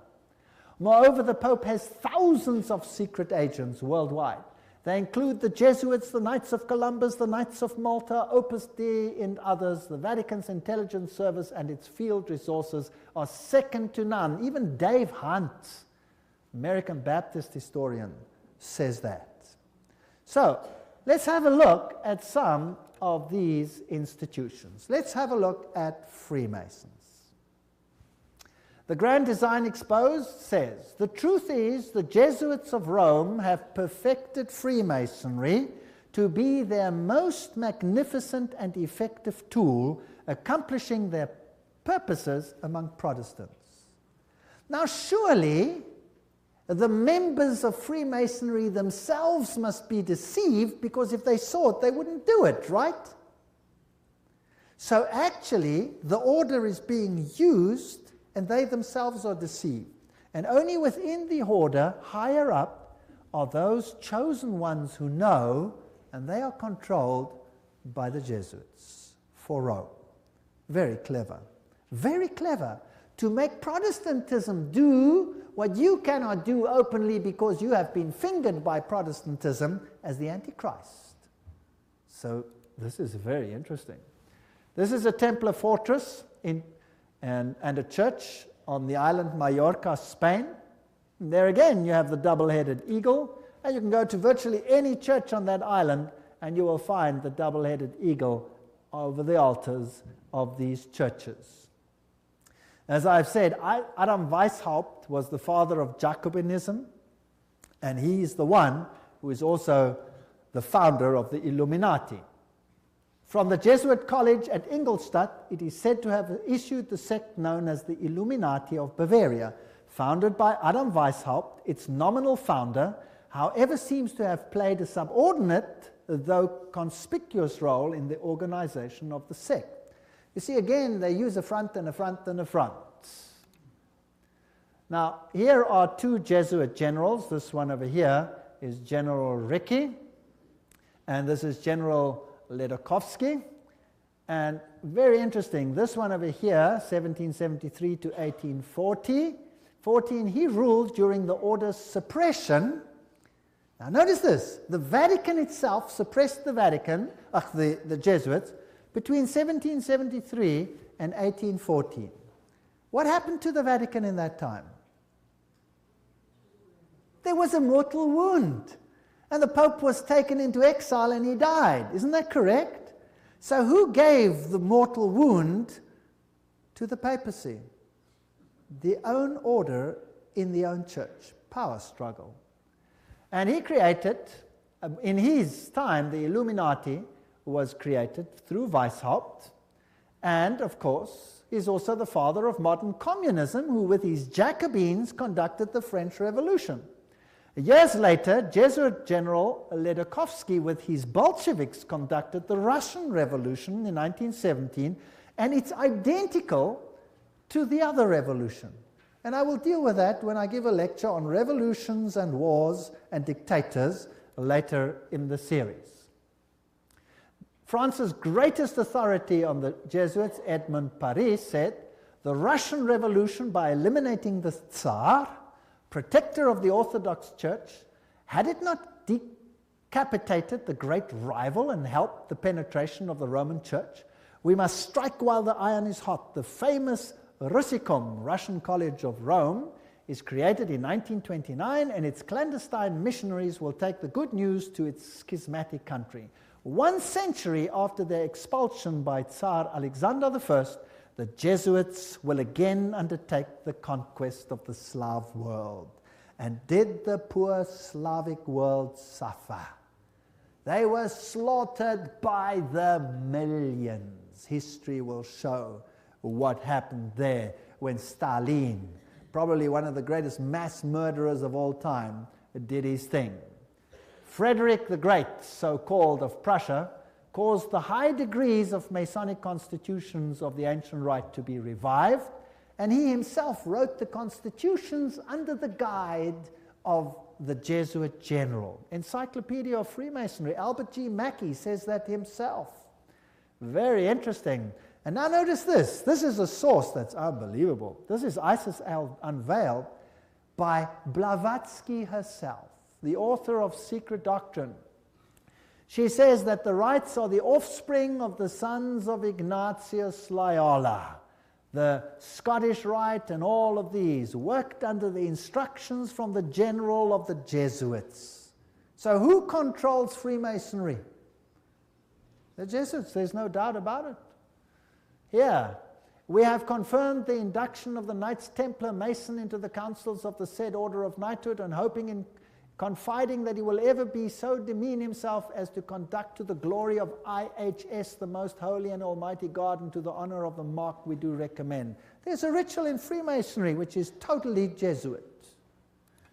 Moreover, the Pope has thousands of secret agents worldwide. They include the Jesuits, the Knights of Columbus, the Knights of Malta, Opus Dei, and others. The Vatican's intelligence service and its field resources are second to none. Even Dave Hunt, American Baptist historian, says that. So, let's have a look at some of these institutions. Let's have a look at Freemasons. The Grand Design Exposed says, the truth is the Jesuits of Rome have perfected Freemasonry to be their most magnificent and effective tool, accomplishing their purposes among Protestants. Now surely the members of Freemasonry themselves must be deceived, because if they saw it, they wouldn't do it, right? So actually the order is being used, and they themselves are deceived. And only within the order, higher up, are those chosen ones who know, and they are controlled by the Jesuits for Rome. Very clever. Very clever. To make Protestantism do what you cannot do openly because you have been fingered by Protestantism as the Antichrist. So this is very interesting. This is a Templar fortress and a church on the island Mallorca, Spain. And there again you have the double-headed eagle, and you can go to virtually any church on that island and you will find the double-headed eagle over the altars of these churches. As I've said, Adam Weishaupt was the father of Jacobinism, and he's the one who is also the founder of the Illuminati. From the Jesuit college at Ingolstadt, it is said to have issued the sect known as the Illuminati of Bavaria, founded by Adam Weishaupt. Its nominal founder, however, seems to have played a subordinate, though conspicuous role in the organization of the sect. You see, again, they use a front and a front and a front. Now, here are two Jesuit generals. This one over here is General Ricci, and this is General Ledochowski. And very interesting, this one over here, 1773 to 1840, he ruled during the order's suppression. Now notice this, the Vatican itself suppressed the Jesuits, between 1773 and 1814. What happened to the Vatican in that time? There was a mortal wound. And the Pope was taken into exile and he died. Isn't that correct? So who gave the mortal wound to the papacy? The own order in the own church. Power struggle. And he created, in his time, the Illuminati was created through Weishaupt. and, of course, is also the father of modern communism, who with his Jacobins conducted the French Revolution. Years later, Jesuit General Ledochowski with his Bolsheviks conducted the Russian Revolution in 1917, and it's identical to the other revolution. And I will deal with that when I give a lecture on revolutions and wars and dictators later in the series. France's greatest authority on the Jesuits, Edmond Paris, said, "The Russian Revolution, by eliminating the Tsar, protector of the Orthodox Church, had it not decapitated the great rival and helped the penetration of the Roman Church? We must strike while the iron is hot. The famous Russicum, Russian College of Rome, is created in 1929, and its clandestine missionaries will take the good news to its schismatic country. 1 century after their expulsion by Tsar Alexander I, the Jesuits will again undertake the conquest of the Slav world." And did the poor Slavic world suffer? They were slaughtered by the millions. History will show what happened there when Stalin, probably one of the greatest mass murderers of all time, did his thing. Frederick the Great, so-called, of Prussia, caused the high degrees of Masonic constitutions of the ancient rite to be revived, and he himself wrote the constitutions under the guide of the Jesuit general. Encyclopedia of Freemasonry, Albert G. Mackey says that himself. Very interesting. And now notice this. This is a source that's unbelievable. This is Isis Unveiled by Blavatsky herself, the author of Secret Doctrine. She says that the rites are the offspring of the sons of Ignatius Loyola. The Scottish Rite and all of these worked under the instructions from the general of the Jesuits. So who controls Freemasonry? The Jesuits, there's no doubt about it. Here, we have confirmed the induction of the Knights Templar Mason into the councils of the said order of knighthood, and hoping in confiding that he will ever be so demean himself as to conduct to the glory of IHS, the most holy and almighty God, and to the honor of the mark we do recommend. There's a ritual in Freemasonry which is totally Jesuit.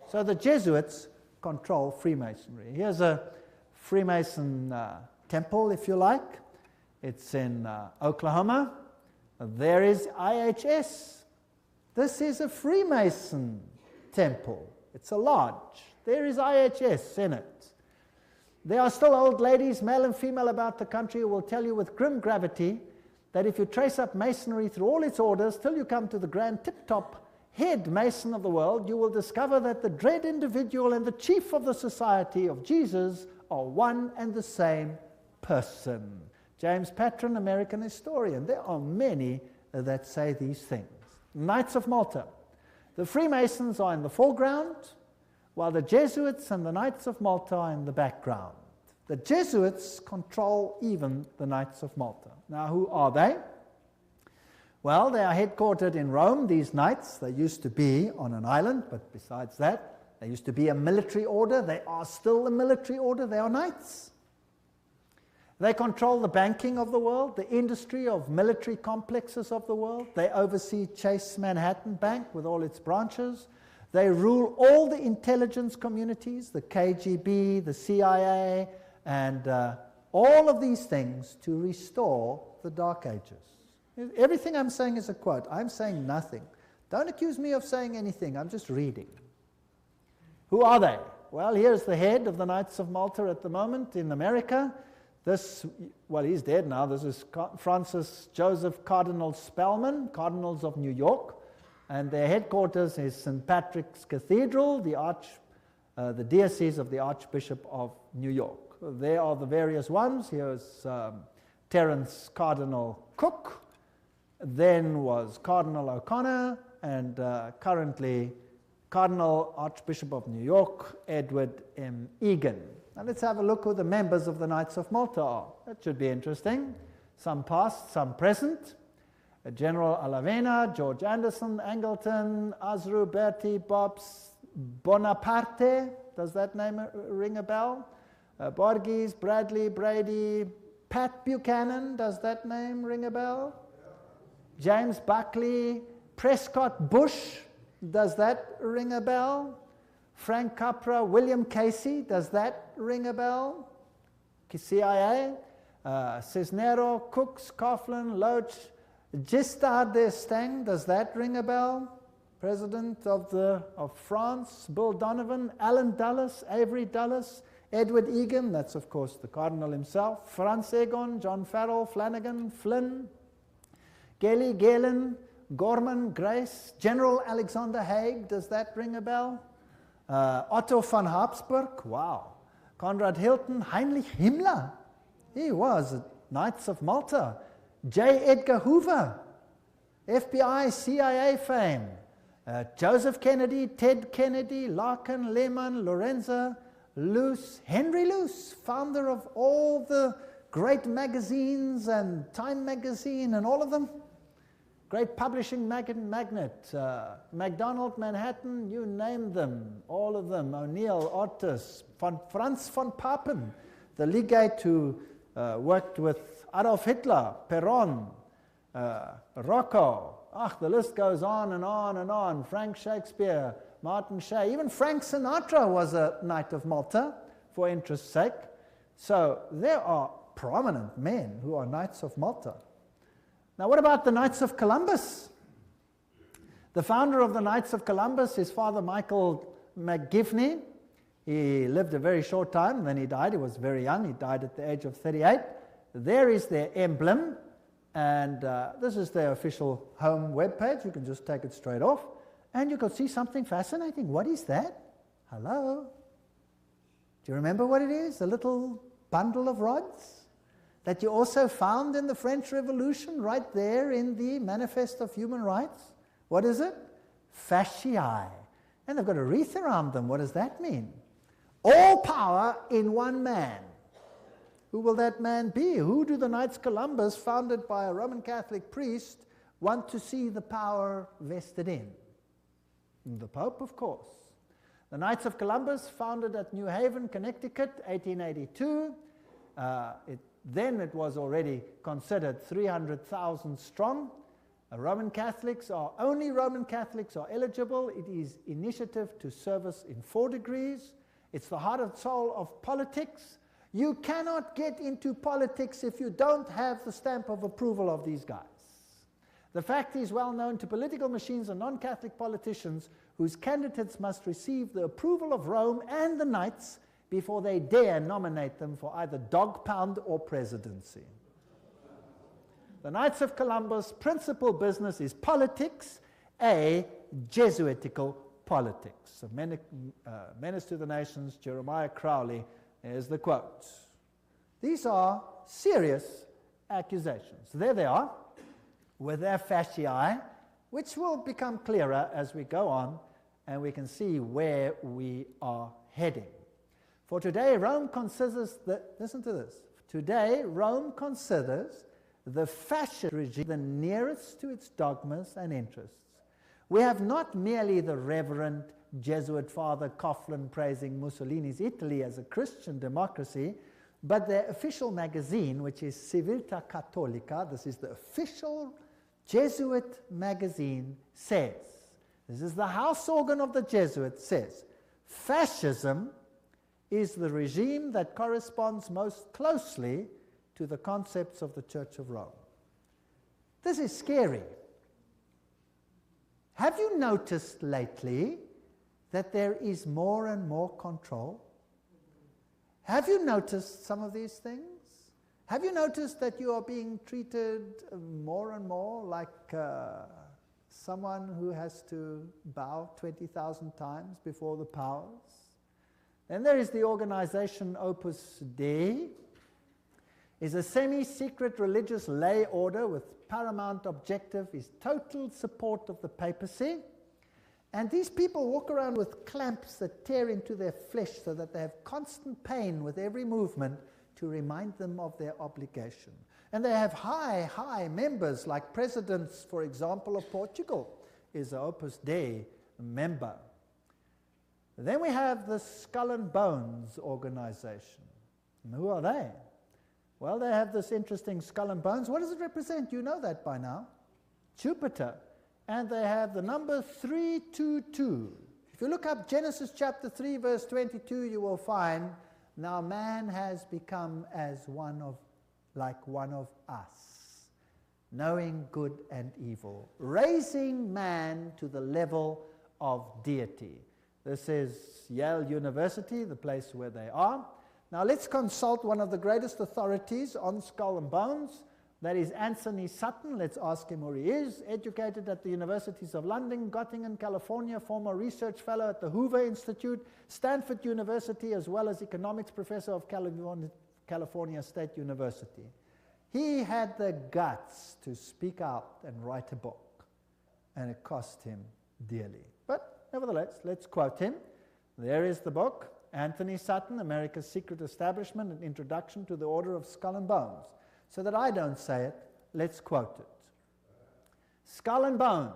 So the Jesuits control Freemasonry. Here's a Freemason temple, if you like. It's in Oklahoma. There is IHS. This is a Freemason temple. It's a lodge. There is IHS in it. There are still old ladies, male and female, about the country who will tell you with grim gravity that if you trace up Masonry through all its orders till you come to the grand tip-top head Mason of the world, you will discover that the dread individual and the chief of the Society of Jesus are one and the same person. James Patron, American historian. There are many that say these things. Knights of Malta. The Freemasons are in the foreground, while the Jesuits and the Knights of Malta are in the background. The Jesuits control even the Knights of Malta. Now, who are they? Well, they are headquartered in Rome, these knights. They used to be on an island, but besides that, they used to be a military order. They are still a military order. They are knights. They control the banking of the world, the industry of military complexes of the world. They oversee Chase Manhattan Bank with all its branches. They rule all the intelligence communities, the KGB, the CIA, and all of these things to restore the Dark Ages. Everything I'm saying is a quote. I'm saying nothing. Don't accuse me of saying anything. I'm just reading. Who are they? Well, here's the head of the Knights of Malta at the moment in America. Well, he's dead now. This is Francis Joseph Cardinal Spellman, Cardinals of New York. And their headquarters is St. Patrick's Cathedral, the diocese of the Archbishop of New York. There are the various ones. Here's Terence Cardinal Cook. Then was Cardinal O'Connor, and currently Cardinal Archbishop of New York, Edward M. Egan. Now let's have a look who the members of the Knights of Malta are. That should be interesting. Some past, some present. General Alavena, George Anderson, Angleton, Azru, Bertie, Bobs, Bonaparte. Does that name ring a bell? Borges, Bradley, Brady, Pat Buchanan. Does that name ring a bell? James Buckley, Prescott Bush, does that ring a bell? Frank Capra, William Casey, does that ring a bell? CIA, Cisnero, Cooks, Coughlin, Loach, Giscard d'Estaing, does that ring a bell? President of France, Bill Donovan, Alan Dulles, Avery Dulles, Edward Egan, that's of course the Cardinal himself, Franz Egon, John Farrell, Flanagan, Flynn, Gelly, Galen, Gorman, Grace, General Alexander Haig, does that ring a bell? Otto von Habsburg, wow. Conrad Hilton, Heinrich Himmler, he was Knights of Malta. J. Edgar Hoover, FBI, CIA fame. Joseph Kennedy, Ted Kennedy, Larkin, Lehman, Lorenzo, Luce, Henry Luce, founder of all the great magazines and Time magazine and all of them. Great publishing magnate, MacDonald, Manhattan, you name them, all of them. O'Neill, Otis, Franz von Papen, the legate who worked with Adolf Hitler, Perón, Rocco. The list goes on and on and on. Frank Shakespeare, Martin Shea, even Frank Sinatra was a Knight of Malta for interest's sake. So there are prominent men who are Knights of Malta. Now what about the Knights of Columbus? The founder of the Knights of Columbus is Father Michael McGivney. He lived a very short time, then he died. He was very young. He died at the age of 38. There is their emblem, and this is their official home webpage. You can just take it straight off, and you can see something fascinating. What is that? Hello? Do you remember what it is? A little bundle of rods that you also found in the French Revolution right there in the Manifest of Human Rights. What is it? Fasciae. And they've got a wreath around them. What does that mean? All power in one man. Who will that man be? Who do the Knights Columbus, founded by a Roman Catholic priest, want to see the power vested in? The Pope, of course. The Knights of Columbus, founded at New Haven, Connecticut, 1882. Then it was already considered 300,000 strong. Only Roman Catholics are eligible. It is initiative to service in 4 degrees. It's the heart and soul of politics. You cannot get into politics if you don't have the stamp of approval of these guys. The fact is well known to political machines and non-Catholic politicians whose candidates must receive the approval of Rome and the Knights before they dare nominate them for either dog pound or presidency. The Knights of Columbus' principal business is politics, a Jesuitical politics. A menace to the nations, Jeremiah Crowley, is the quote. These are serious accusations. There they are, with their fasciae, which will become clearer as we go on, and we can see where we are heading. For today, Rome considers listen to this. Today, Rome considers the fascist regime the nearest to its dogmas and interests. We have not merely the Reverend Jesuit Father Coughlin praising Mussolini's Italy as a Christian democracy, but their official magazine, which is Civiltà Cattolica, this is the official Jesuit magazine, says, this is the house organ of the Jesuits, says, fascism is the regime that corresponds most closely to the concepts of the Church of Rome. This is scary. Have you noticed lately that there is more and more control? Have you noticed some of these things? Have you noticed that you are being treated more and more like someone who has to bow 20,000 times before the powers? Then there is the organization Opus Dei. Is a semi-secret religious lay order with paramount objective is total support of the papacy. And these people walk around with clamps that tear into their flesh so that they have constant pain with every movement to remind them of their obligation. And they have high members, like presidents, for example, of Portugal is an Opus Dei member. Then we have the Skull and Bones organization. And who are they? Well, they have this interesting skull and bones. What does it represent? You know that by now. Jupiter. And they have the number 322. If you look up Genesis chapter 3, verse 22, you will find, now man has become like one of us, knowing good and evil, raising man to the level of deity. This is Yale University, the place where they are. Now let's consult one of the greatest authorities on skull and bones. That is Anthony Sutton. Let's ask him who he is. Educated at the Universities of London, Göttingen, California, former research fellow at the Hoover Institute, Stanford University, as well as economics professor of California State University. He had the guts to speak out and write a book, and it cost him dearly. But nevertheless, let's quote him. There is the book, Anthony Sutton, America's Secret Establishment, an Introduction to the Order of Skull and Bones. So that I don't say it, let's quote it. Skull and Bones,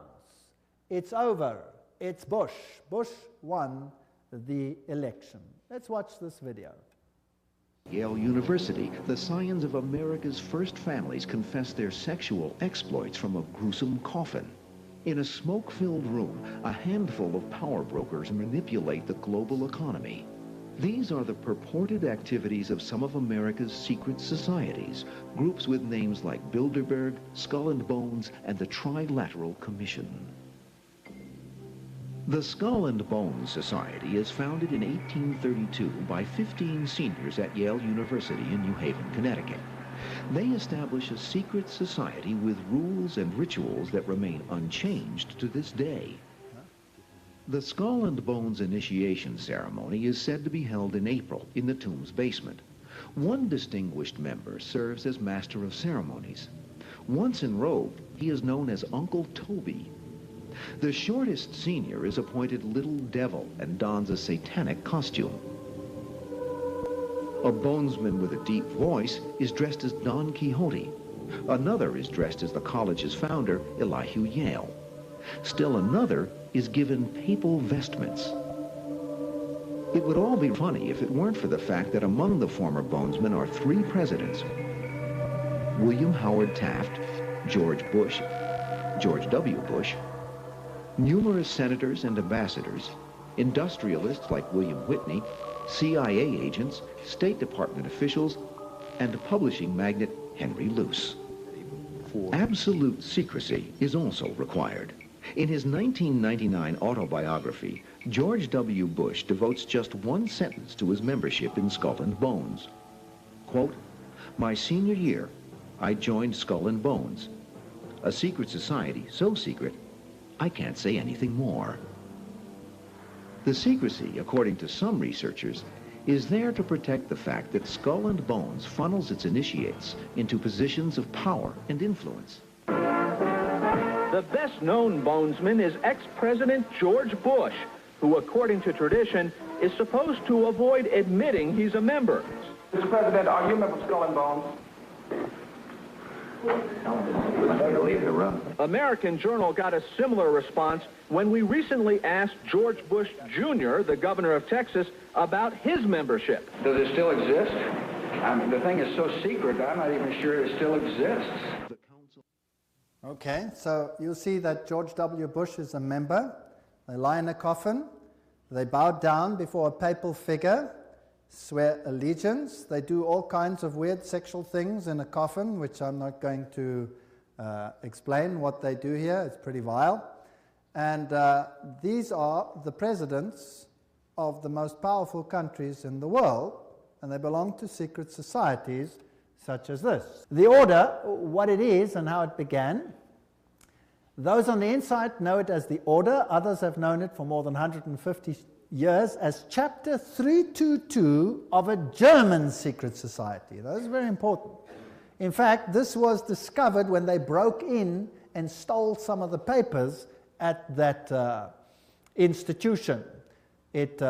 it's over, it's Bush. Bush won the election. Let's watch this video. Yale University, the scions of America's first families confess their sexual exploits from a gruesome coffin. In a smoke-filled room, a handful of power brokers manipulate the global economy. These are the purported activities of some of America's secret societies, groups with names like Bilderberg, Skull and Bones, and the Trilateral Commission. The Skull and Bones Society is founded in 1832 by 15 seniors at Yale University in New Haven, Connecticut. They establish a secret society with rules and rituals that remain unchanged to this day. The Skull and Bones initiation ceremony is said to be held in April in the tomb's basement. One distinguished member serves as master of ceremonies. Once enrobed, he is known as Uncle Toby. The shortest senior is appointed Little Devil and dons a satanic costume. A bonesman with a deep voice is dressed as Don Quixote. Another is dressed as the college's founder, Elihu Yale. Still another is given papal vestments. It would all be funny if it weren't for the fact that among the former bonesmen are 3 presidents: William Howard Taft, George Bush, George W. Bush, numerous senators and ambassadors, industrialists like William Whitney, CIA agents, State Department officials, and publishing magnate Henry Luce. Absolute secrecy is also required. In his 1999 autobiography, George W. Bush devotes just one sentence to his membership in Skull and Bones. Quote, "My senior year, I joined Skull and Bones, a secret society so secret, I can't say anything more." The secrecy, according to some researchers, is there to protect the fact that Skull and Bones funnels its initiates into positions of power and influence. The best-known bonesman is ex-President George Bush, who, according to tradition, is supposed to avoid admitting he's a member. Mr. President, are you a member of Skull and Bones? American Journal got a similar response when we recently asked George Bush Jr., the governor of Texas, about his membership. Does it still exist? I mean, the thing is so secret, I'm not even sure it still exists. Okay, so you'll see that George W. Bush is a member. They lie in a coffin. They bow down before a papal figure, swear allegiance. They do all kinds of weird sexual things in a coffin, which I'm not going to explain what they do here. It's pretty vile. And these are the presidents of the most powerful countries in the world, and they belong to secret societies such as this. The order, what it is and how it began. Those on the inside know it as the order. Others have known it for more than 150 years as Chapter 322 of a German secret society. That is very important. In fact, this was discovered when they broke in and stole some of the papers at that institution. It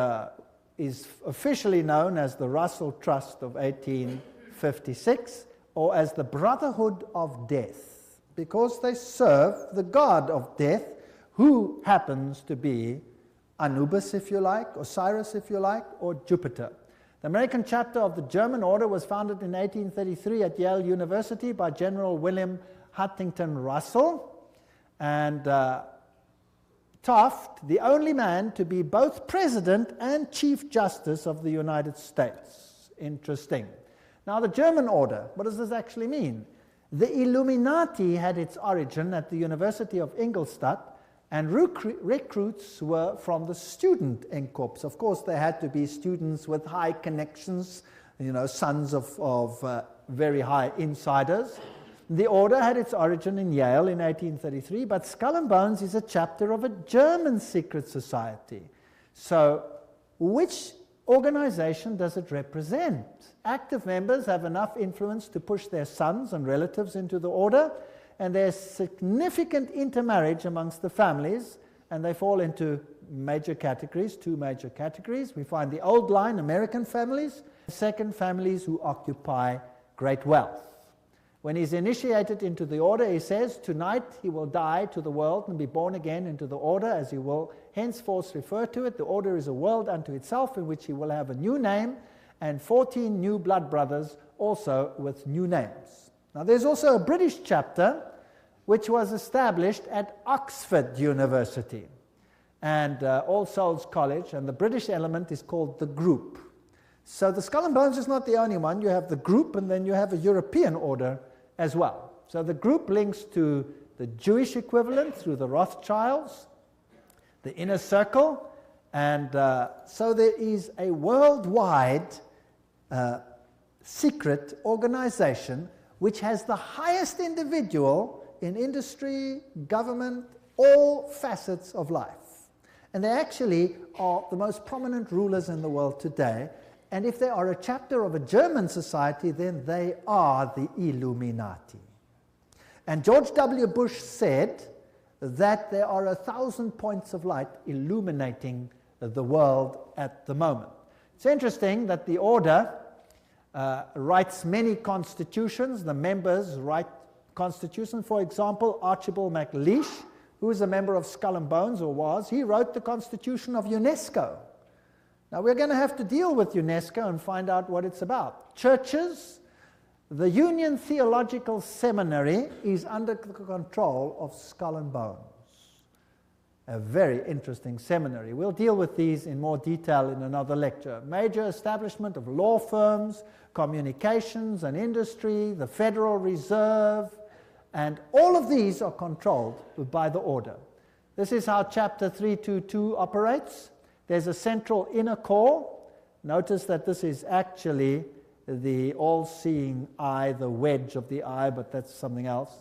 is officially known as the Russell Trust of 1856, or as the Brotherhood of Death, because they serve the god of death, who happens to be Anubis, if you like, Osiris, if you like, or Jupiter. The American chapter of the German order was founded in 1833 at Yale University by General William Huntington Russell, And Taft, the only man to be both President and Chief Justice of the United States. Interesting. Now, the German order, what does this actually mean? The Illuminati had its origin at the University of Ingolstadt, and recruits were from the student Inkorps. Of course, they had to be students with high connections, sons of very high insiders. The order had its origin in Yale in 1833, but Skull and Bones is a chapter of a German secret society. So, which organization does it represent? Active members have enough influence to push their sons and relatives into the order, and there's significant intermarriage amongst the families, and they fall into major categories, two major categories. We find the old line, American families, second, families who occupy great wealth. When he's initiated into the order, he says, tonight he will die to the world and be born again into the order, as he will henceforth refer to it. The order is a world unto itself, in which he will have a new name, and 14 new blood brothers also with new names. Now, there's also a British chapter which was established at Oxford University and All Souls College, and the British element is called the Group. So the Skull and Bones is not the only one. You have the Group, and then you have a European order as well. So the Group links to the Jewish equivalent through the Rothschilds, the Inner Circle, and so there is a worldwide secret organization which has the highest individual in industry, government, all facets of life. And they actually are the most prominent rulers in the world today. And if they are a chapter of a German society, then they are the Illuminati. And George W. Bush said that there are 1,000 points of light illuminating the world at the moment. It's interesting that the order writes many constitutions. The members write constitutions. For example, Archibald MacLeish, who is a member of Skull and Bones, or was, he wrote the Constitution of UNESCO. Now, we're going to have to deal with UNESCO and find out what it's about. Churches, the Union Theological Seminary is under the control of Skull and Bones. A very interesting seminary. We'll deal with these in more detail in another lecture. Major establishment of law firms, communications and industry, the Federal Reserve, and all of these are controlled by the order. This is how Chapter 322 operates. There's a central inner core. Notice that this is actually the all-seeing eye, the wedge of the eye, but that's something else.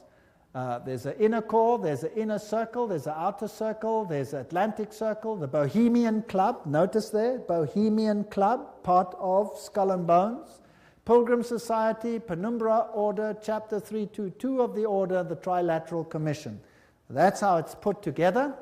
There's an inner core, there's an inner circle, there's an outer circle, there's an Atlantic Circle, the Bohemian Club, notice there, Bohemian Club, part of Skull and Bones, Pilgrim Society, Penumbra Order, Chapter 322 of the Order, the Trilateral Commission. That's how it's put together.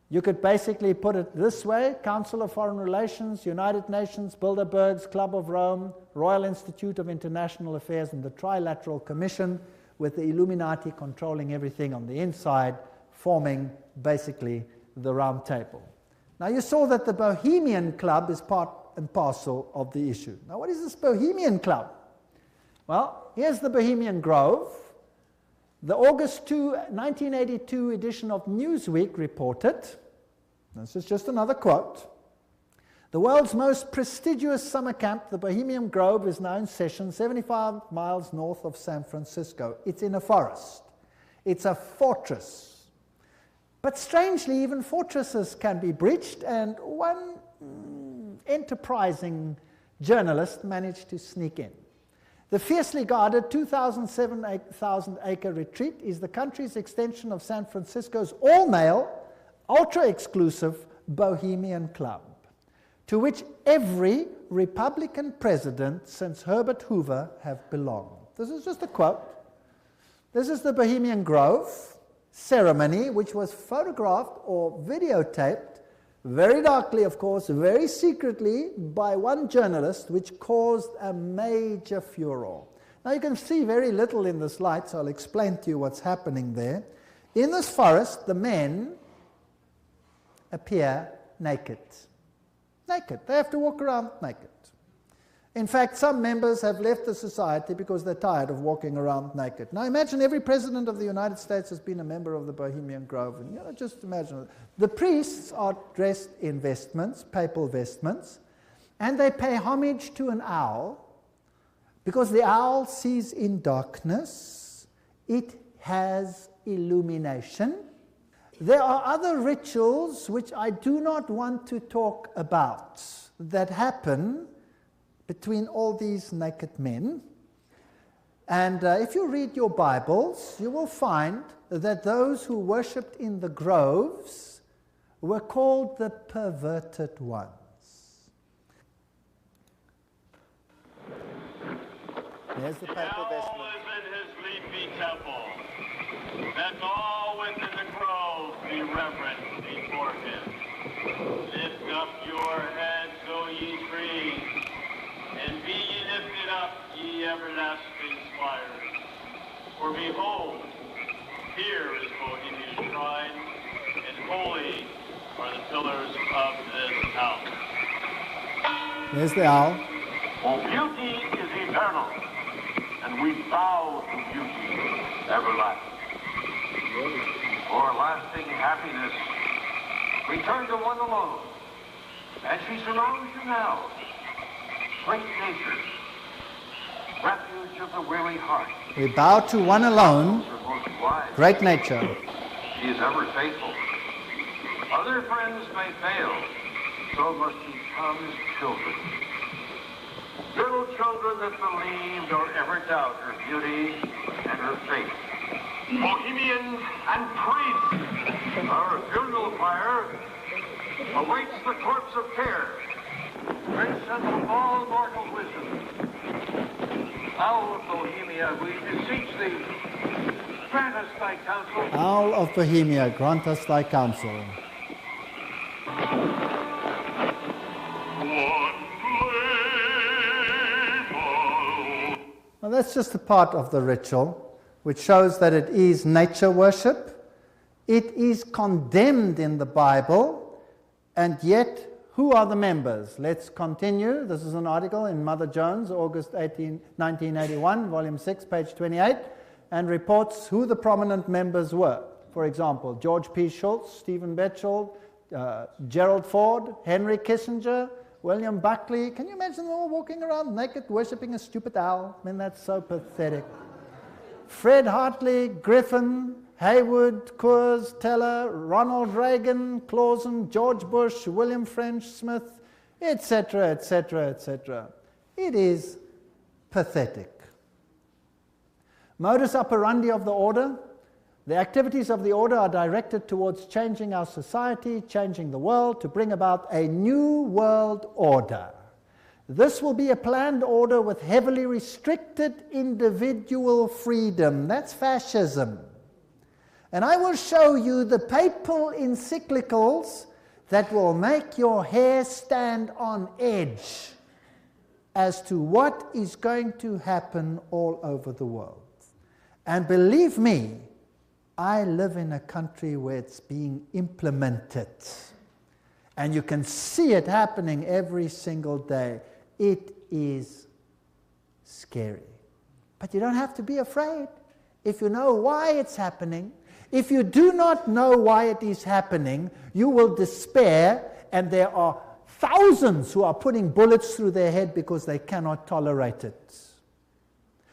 You could basically put it this way: Council of Foreign Relations, United Nations, Bilderbergs, Club of Rome, Royal Institute of International Affairs, and the Trilateral Commission, with the Illuminati controlling everything on the inside, forming basically the Round Table. Now, you saw that the Bohemian Club is part and parcel of the issue. Now, what is this Bohemian Club? Well, here's the Bohemian Grove. The August 2, 1982 edition of Newsweek reported, this is just another quote, the world's most prestigious summer camp, the Bohemian Grove, is now in session 75 miles north of San Francisco. It's in a forest. It's a fortress. But strangely, even fortresses can be breached, and one enterprising journalist managed to sneak in. The fiercely guarded 2,000-acre retreat is the country's extension of San Francisco's all-male, ultra-exclusive Bohemian Club, to which every Republican president since Herbert Hoover have belonged. This is just a quote. This is the Bohemian Grove ceremony, which was photographed or videotaped, very darkly, of course, very secretly, by one journalist, which caused a major furor. Now, you can see very little in this light, so I'll explain to you what's happening there. In this forest, the men appear naked. Naked. They have to walk around naked. In fact, some members have left the society because they're tired of walking around naked. Now imagine every president of the United States has been a member of the Bohemian Grove. And just imagine. The priests are dressed in vestments, papal vestments, and they pay homage to an owl because the owl sees in darkness. It has illumination. There are other rituals which I do not want to talk about that happen between all these naked men. And if you read your Bibles, you will find that those who worshipped in the groves were called the perverted ones. There's the papal vestment. Is in his leafy temple. Let all within the grove be reverent before him. Lift up your heads, O ye trees, and be ye lifted up, ye everlasting spires. For behold, here is Bohemia's shrine, and holy are the pillars of this house. There's the owl. For beauty is eternal, and we bow to beauty everlasting. For lasting happiness, return to one alone, and she surrounds you now. Great nature, refuge of the weary heart. We bow to one alone, great nature. She is ever faithful. Other friends may fail, so must ye come as children. Little children that believe nor ever doubt her beauty and her faith. Bohemians and priests, our funeral pyre awaits the corpse of care. Prince of all mortal wisdom, Owl of Bohemia, we beseech thee, grant us thy counsel. Owl of Bohemia, grant us thy counsel. Well, that's just a part of the ritual, which shows that it is nature worship. It is condemned in the Bible, and yet, who are the members? Let's continue. This is an article in Mother Jones, August 1981, volume 6, page 28, and reports who the prominent members were. For example, George P. Schultz, Stephen Batchelor, Gerald Ford, Henry Kissinger, William Buckley. Can you imagine them all walking around naked, worshipping a stupid owl? I mean, that's so pathetic. Fred Hartley, Griffin, Haywood, Coors, Teller, Ronald Reagan, Clausen, George Bush, William French Smith, etc., etc., etc. It is pathetic. Modus operandi of the order. The activities of the order are directed towards changing our society, changing the world, to bring about a new world order. This will be a planned order with heavily restricted individual freedom. That's fascism. And I will show you the papal encyclicals that will make your hair stand on edge as to what is going to happen all over the world. And believe me, I live in a country where it's being implemented. And you can see it happening every single day. It is scary. But you don't have to be afraid if you know why it's happening. If you do not know why it is happening, you will despair, and there are thousands who are putting bullets through their head because they cannot tolerate it.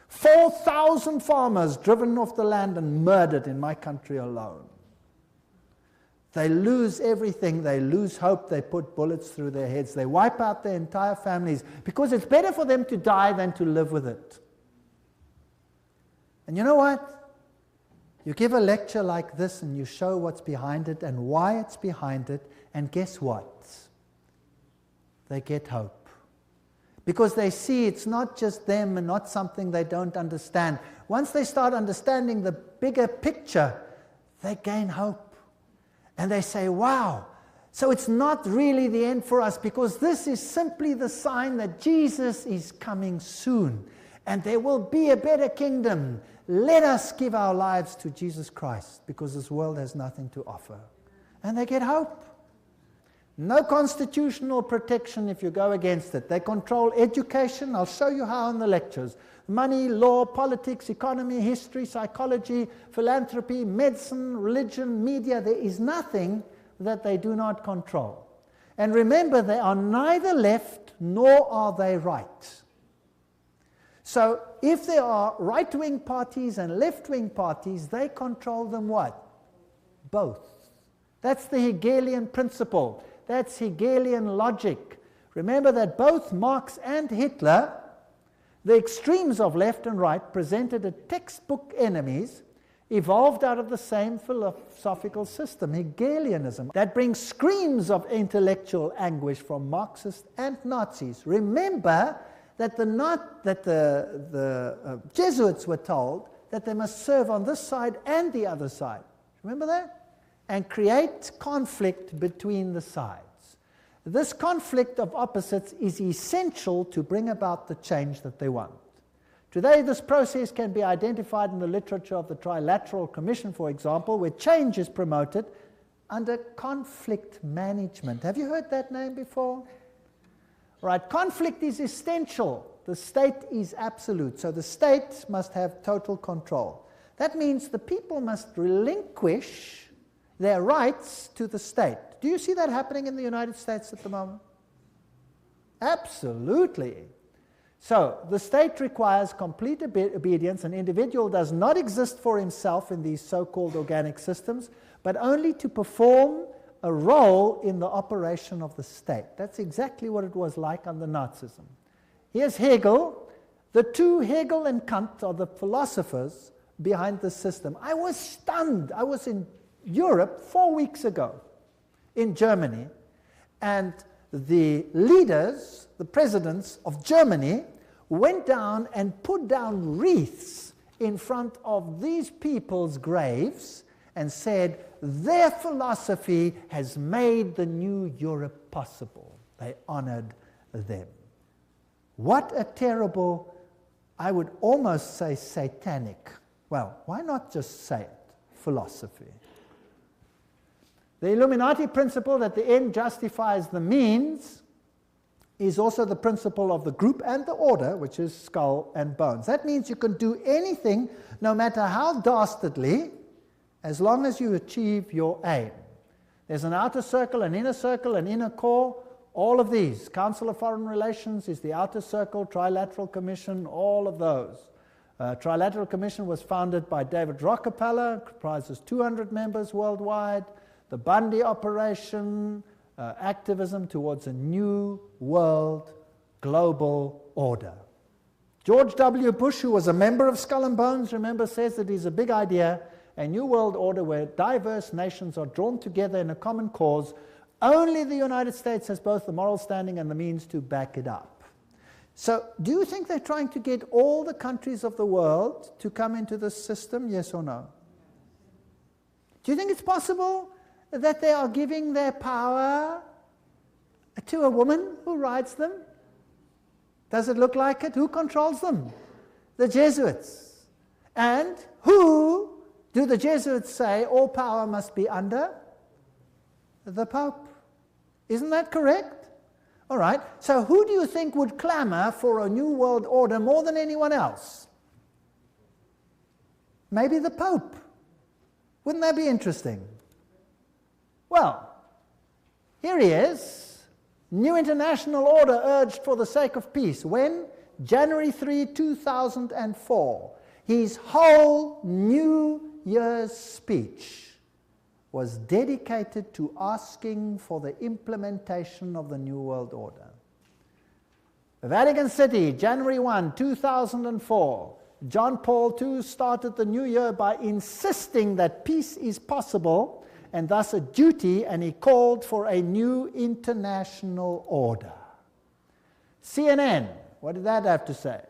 4,000 farmers driven off the land and murdered in my country alone. They lose everything, they lose hope, they put bullets through their heads, they wipe out their entire families because it's better for them to die than to live with it. And you know what? You give a lecture like this and you show what's behind it and why it's behind it, and guess what? They get hope. Because they see it's not just them and not something they don't understand. Once they start understanding the bigger picture, they gain hope. And they say, wow, so it's not really the end for us, because this is simply the sign that Jesus is coming soon. And there will be a better kingdom. Let us give our lives to Jesus Christ, because this world has nothing to offer. And they get hope. No constitutional protection if you go against it. They control education. I'll show you how in the lectures. Money, law, politics, economy, history, psychology, philanthropy, medicine, religion, media. There is nothing that they do not control. And remember, they are neither left nor are they right. So if there are right-wing parties and left-wing parties, they control them what? Both. That's the Hegelian principle. That's Hegelian logic. Remember that both Marx and Hitler, the extremes of left and right, presented as textbook enemies, evolved out of the same philosophical system, Hegelianism, that brings screams of intellectual anguish from Marxists and Nazis. Remember that the Jesuits were told that they must serve on this side and the other side. Remember that? And create conflict between the sides. This conflict of opposites is essential to bring about the change that they want. Today, this process can be identified in the literature of the Trilateral Commission, for example, where change is promoted under conflict management. Have you heard that name before? Right, conflict is essential. The state is absolute. So the state must have total control. That means the people must relinquish their rights to the state. Do you see that happening in the United States at the moment? Absolutely. So the state requires complete obedience. An individual does not exist for himself in these so-called organic systems, but only to perform a role in the operation of the state. That's exactly what it was like under Nazism. Here's Hegel. The two, Hegel and Kant, are the philosophers behind the system. I was stunned. I was in Europe 4 weeks ago, in Germany, and the leaders, the presidents of Germany, went down and put down wreaths in front of these people's graves and said, their philosophy has made the new Europe possible. They honored them. What a terrible, I would almost say satanic, well, why not just say it, philosophy. The Illuminati principle that the end justifies the means is also the principle of the group and the order, which is skull and bones. That means you can do anything, no matter how dastardly, as long as you achieve your aim. There's an outer circle, an inner core, all of these. Council of Foreign Relations is the outer circle, Trilateral Commission, all of those. Trilateral Commission was founded by David Rockefeller, comprises 200 members worldwide. The Bundy operation, activism towards a new world global order. George W. Bush, who was a member of Skull and Bones, remember, says that it's a big idea, a new world order where diverse nations are drawn together in a common cause. Only the United States has both the moral standing and the means to back it up. So, do you think they're trying to get all the countries of the world to come into this system, yes or no? Do you think it's possible that they are giving their power to a woman who rides them? Does it look like it? Who controls them? The Jesuits. And who do the Jesuits say all power must be under? The Pope. Isn't that correct? All right. So who do you think would clamor for a new world order more than anyone else? Maybe the Pope. Wouldn't that be interesting? Well, here he is, new international order urged for the sake of peace. When? January 3, 2004. His whole New Year's speech was dedicated to asking for the implementation of the New World Order. Vatican City, January 1, 2004. John Paul II started the new year by insisting that peace is possible and thus a duty, and he called for a new international order. CNN, what did that have to say?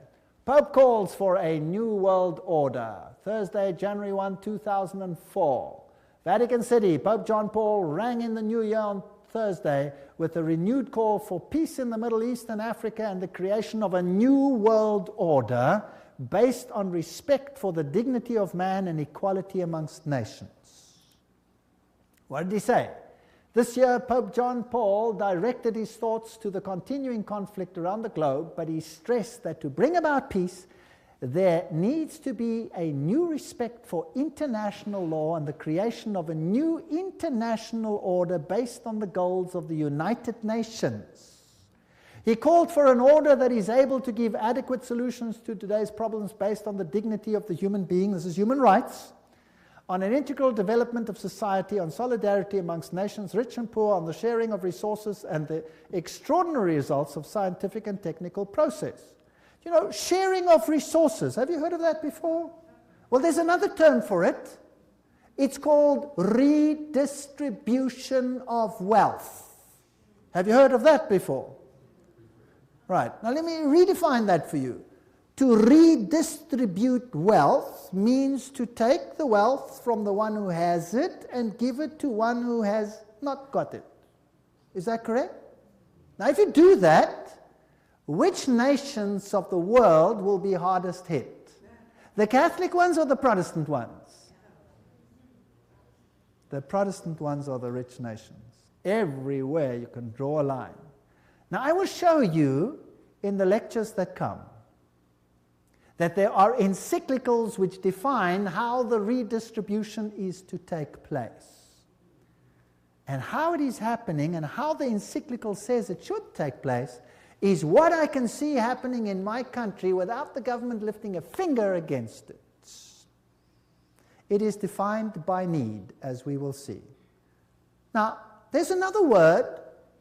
Pope calls for a new world order. Thursday, January 1, 2004. Vatican City, Pope John Paul rang in the new year on Thursday with a renewed call for peace in the Middle East and Africa and the creation of a new world order based on respect for the dignity of man and equality amongst nations. What did he say? This year, Pope John Paul directed his thoughts to the continuing conflict around the globe, but he stressed that to bring about peace, there needs to be a new respect for international law and the creation of a new international order based on the goals of the United Nations. He called for an order that is able to give adequate solutions to today's problems based on the dignity of the human being, this is human rights, on an integral development of society, on solidarity amongst nations, rich and poor, on the sharing of resources and the extraordinary results of scientific and technical process. You know, sharing of resources. Have you heard of that before? Well, there's another term for it. It's called redistribution of wealth. Have you heard of that before? Right. Now let me redefine that for you. To redistribute wealth means to take the wealth from the one who has it and give it to one who has not got it. Is that correct? Now if you do that, which nations of the world will be hardest hit? The Catholic ones or the Protestant ones? The Protestant ones are the rich nations. Everywhere you can draw a line. Now I will show you in the lectures that come that there are encyclicals which define how the redistribution is to take place. And how it is happening and how the encyclical says it should take place is what I can see happening in my country without the government lifting a finger against it. It is defined by need, as we will see. Now, there's another word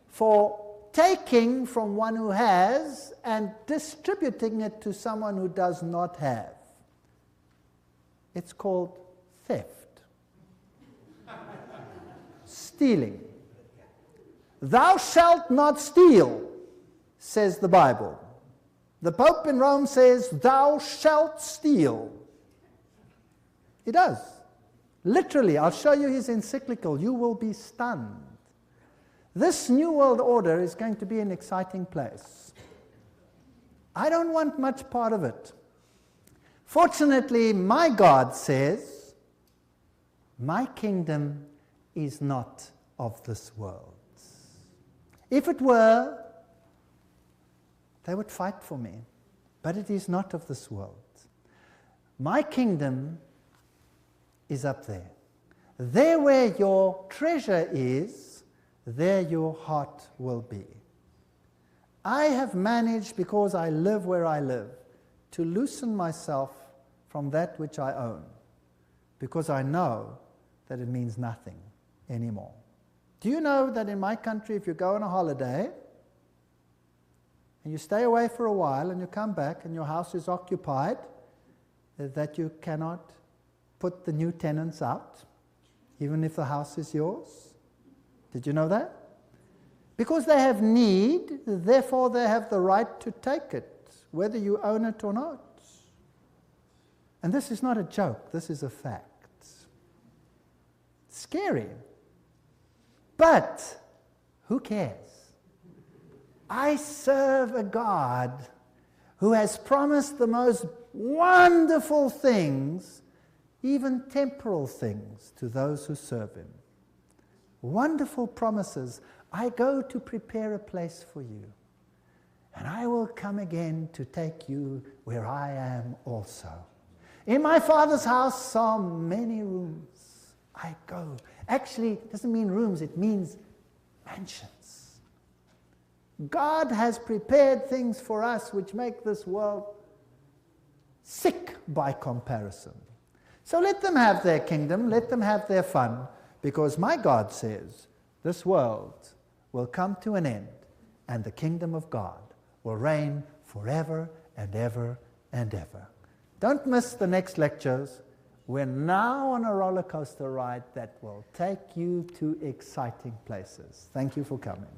for taking from one who has and distributing it to someone who does not have. It's called theft. Stealing. Thou shalt not steal, says the Bible. The Pope in Rome says, thou shalt steal. He does. Literally, I'll show you his encyclical. You will be stunned. This New World Order is going to be an exciting place. I don't want much part of it. Fortunately, my God says, my kingdom is not of this world. If it were, they would fight for me, but it is not of this world. My kingdom is up there. There where your treasure is, there your heart will be. I have managed, because I live where I live, to loosen myself from that which I own, because I know that it means nothing anymore. Do you know that in my country, if you go on a holiday, and you stay away for a while, and you come back, and your house is occupied, that you cannot put the new tenants out, even if the house is yours? Did you know that? Because they have need, therefore they have the right to take it, whether you own it or not. And this is not a joke, this is a fact. Scary. But who cares? I serve a God who has promised the most wonderful things, even temporal things, to those who serve him. Wonderful promises. I go to prepare a place for you, and I will come again to take you where I am also. In my Father's house are many rooms. I go. Actually, it doesn't mean rooms, it means mansions. God has prepared things for us which make this world sick by comparison. So let them have their kingdom, let them have their fun, because my God says this world will come to an end and the kingdom of God will reign forever and ever and ever. Don't miss the next lectures. We're now on a roller coaster ride that will take you to exciting places. Thank you for coming.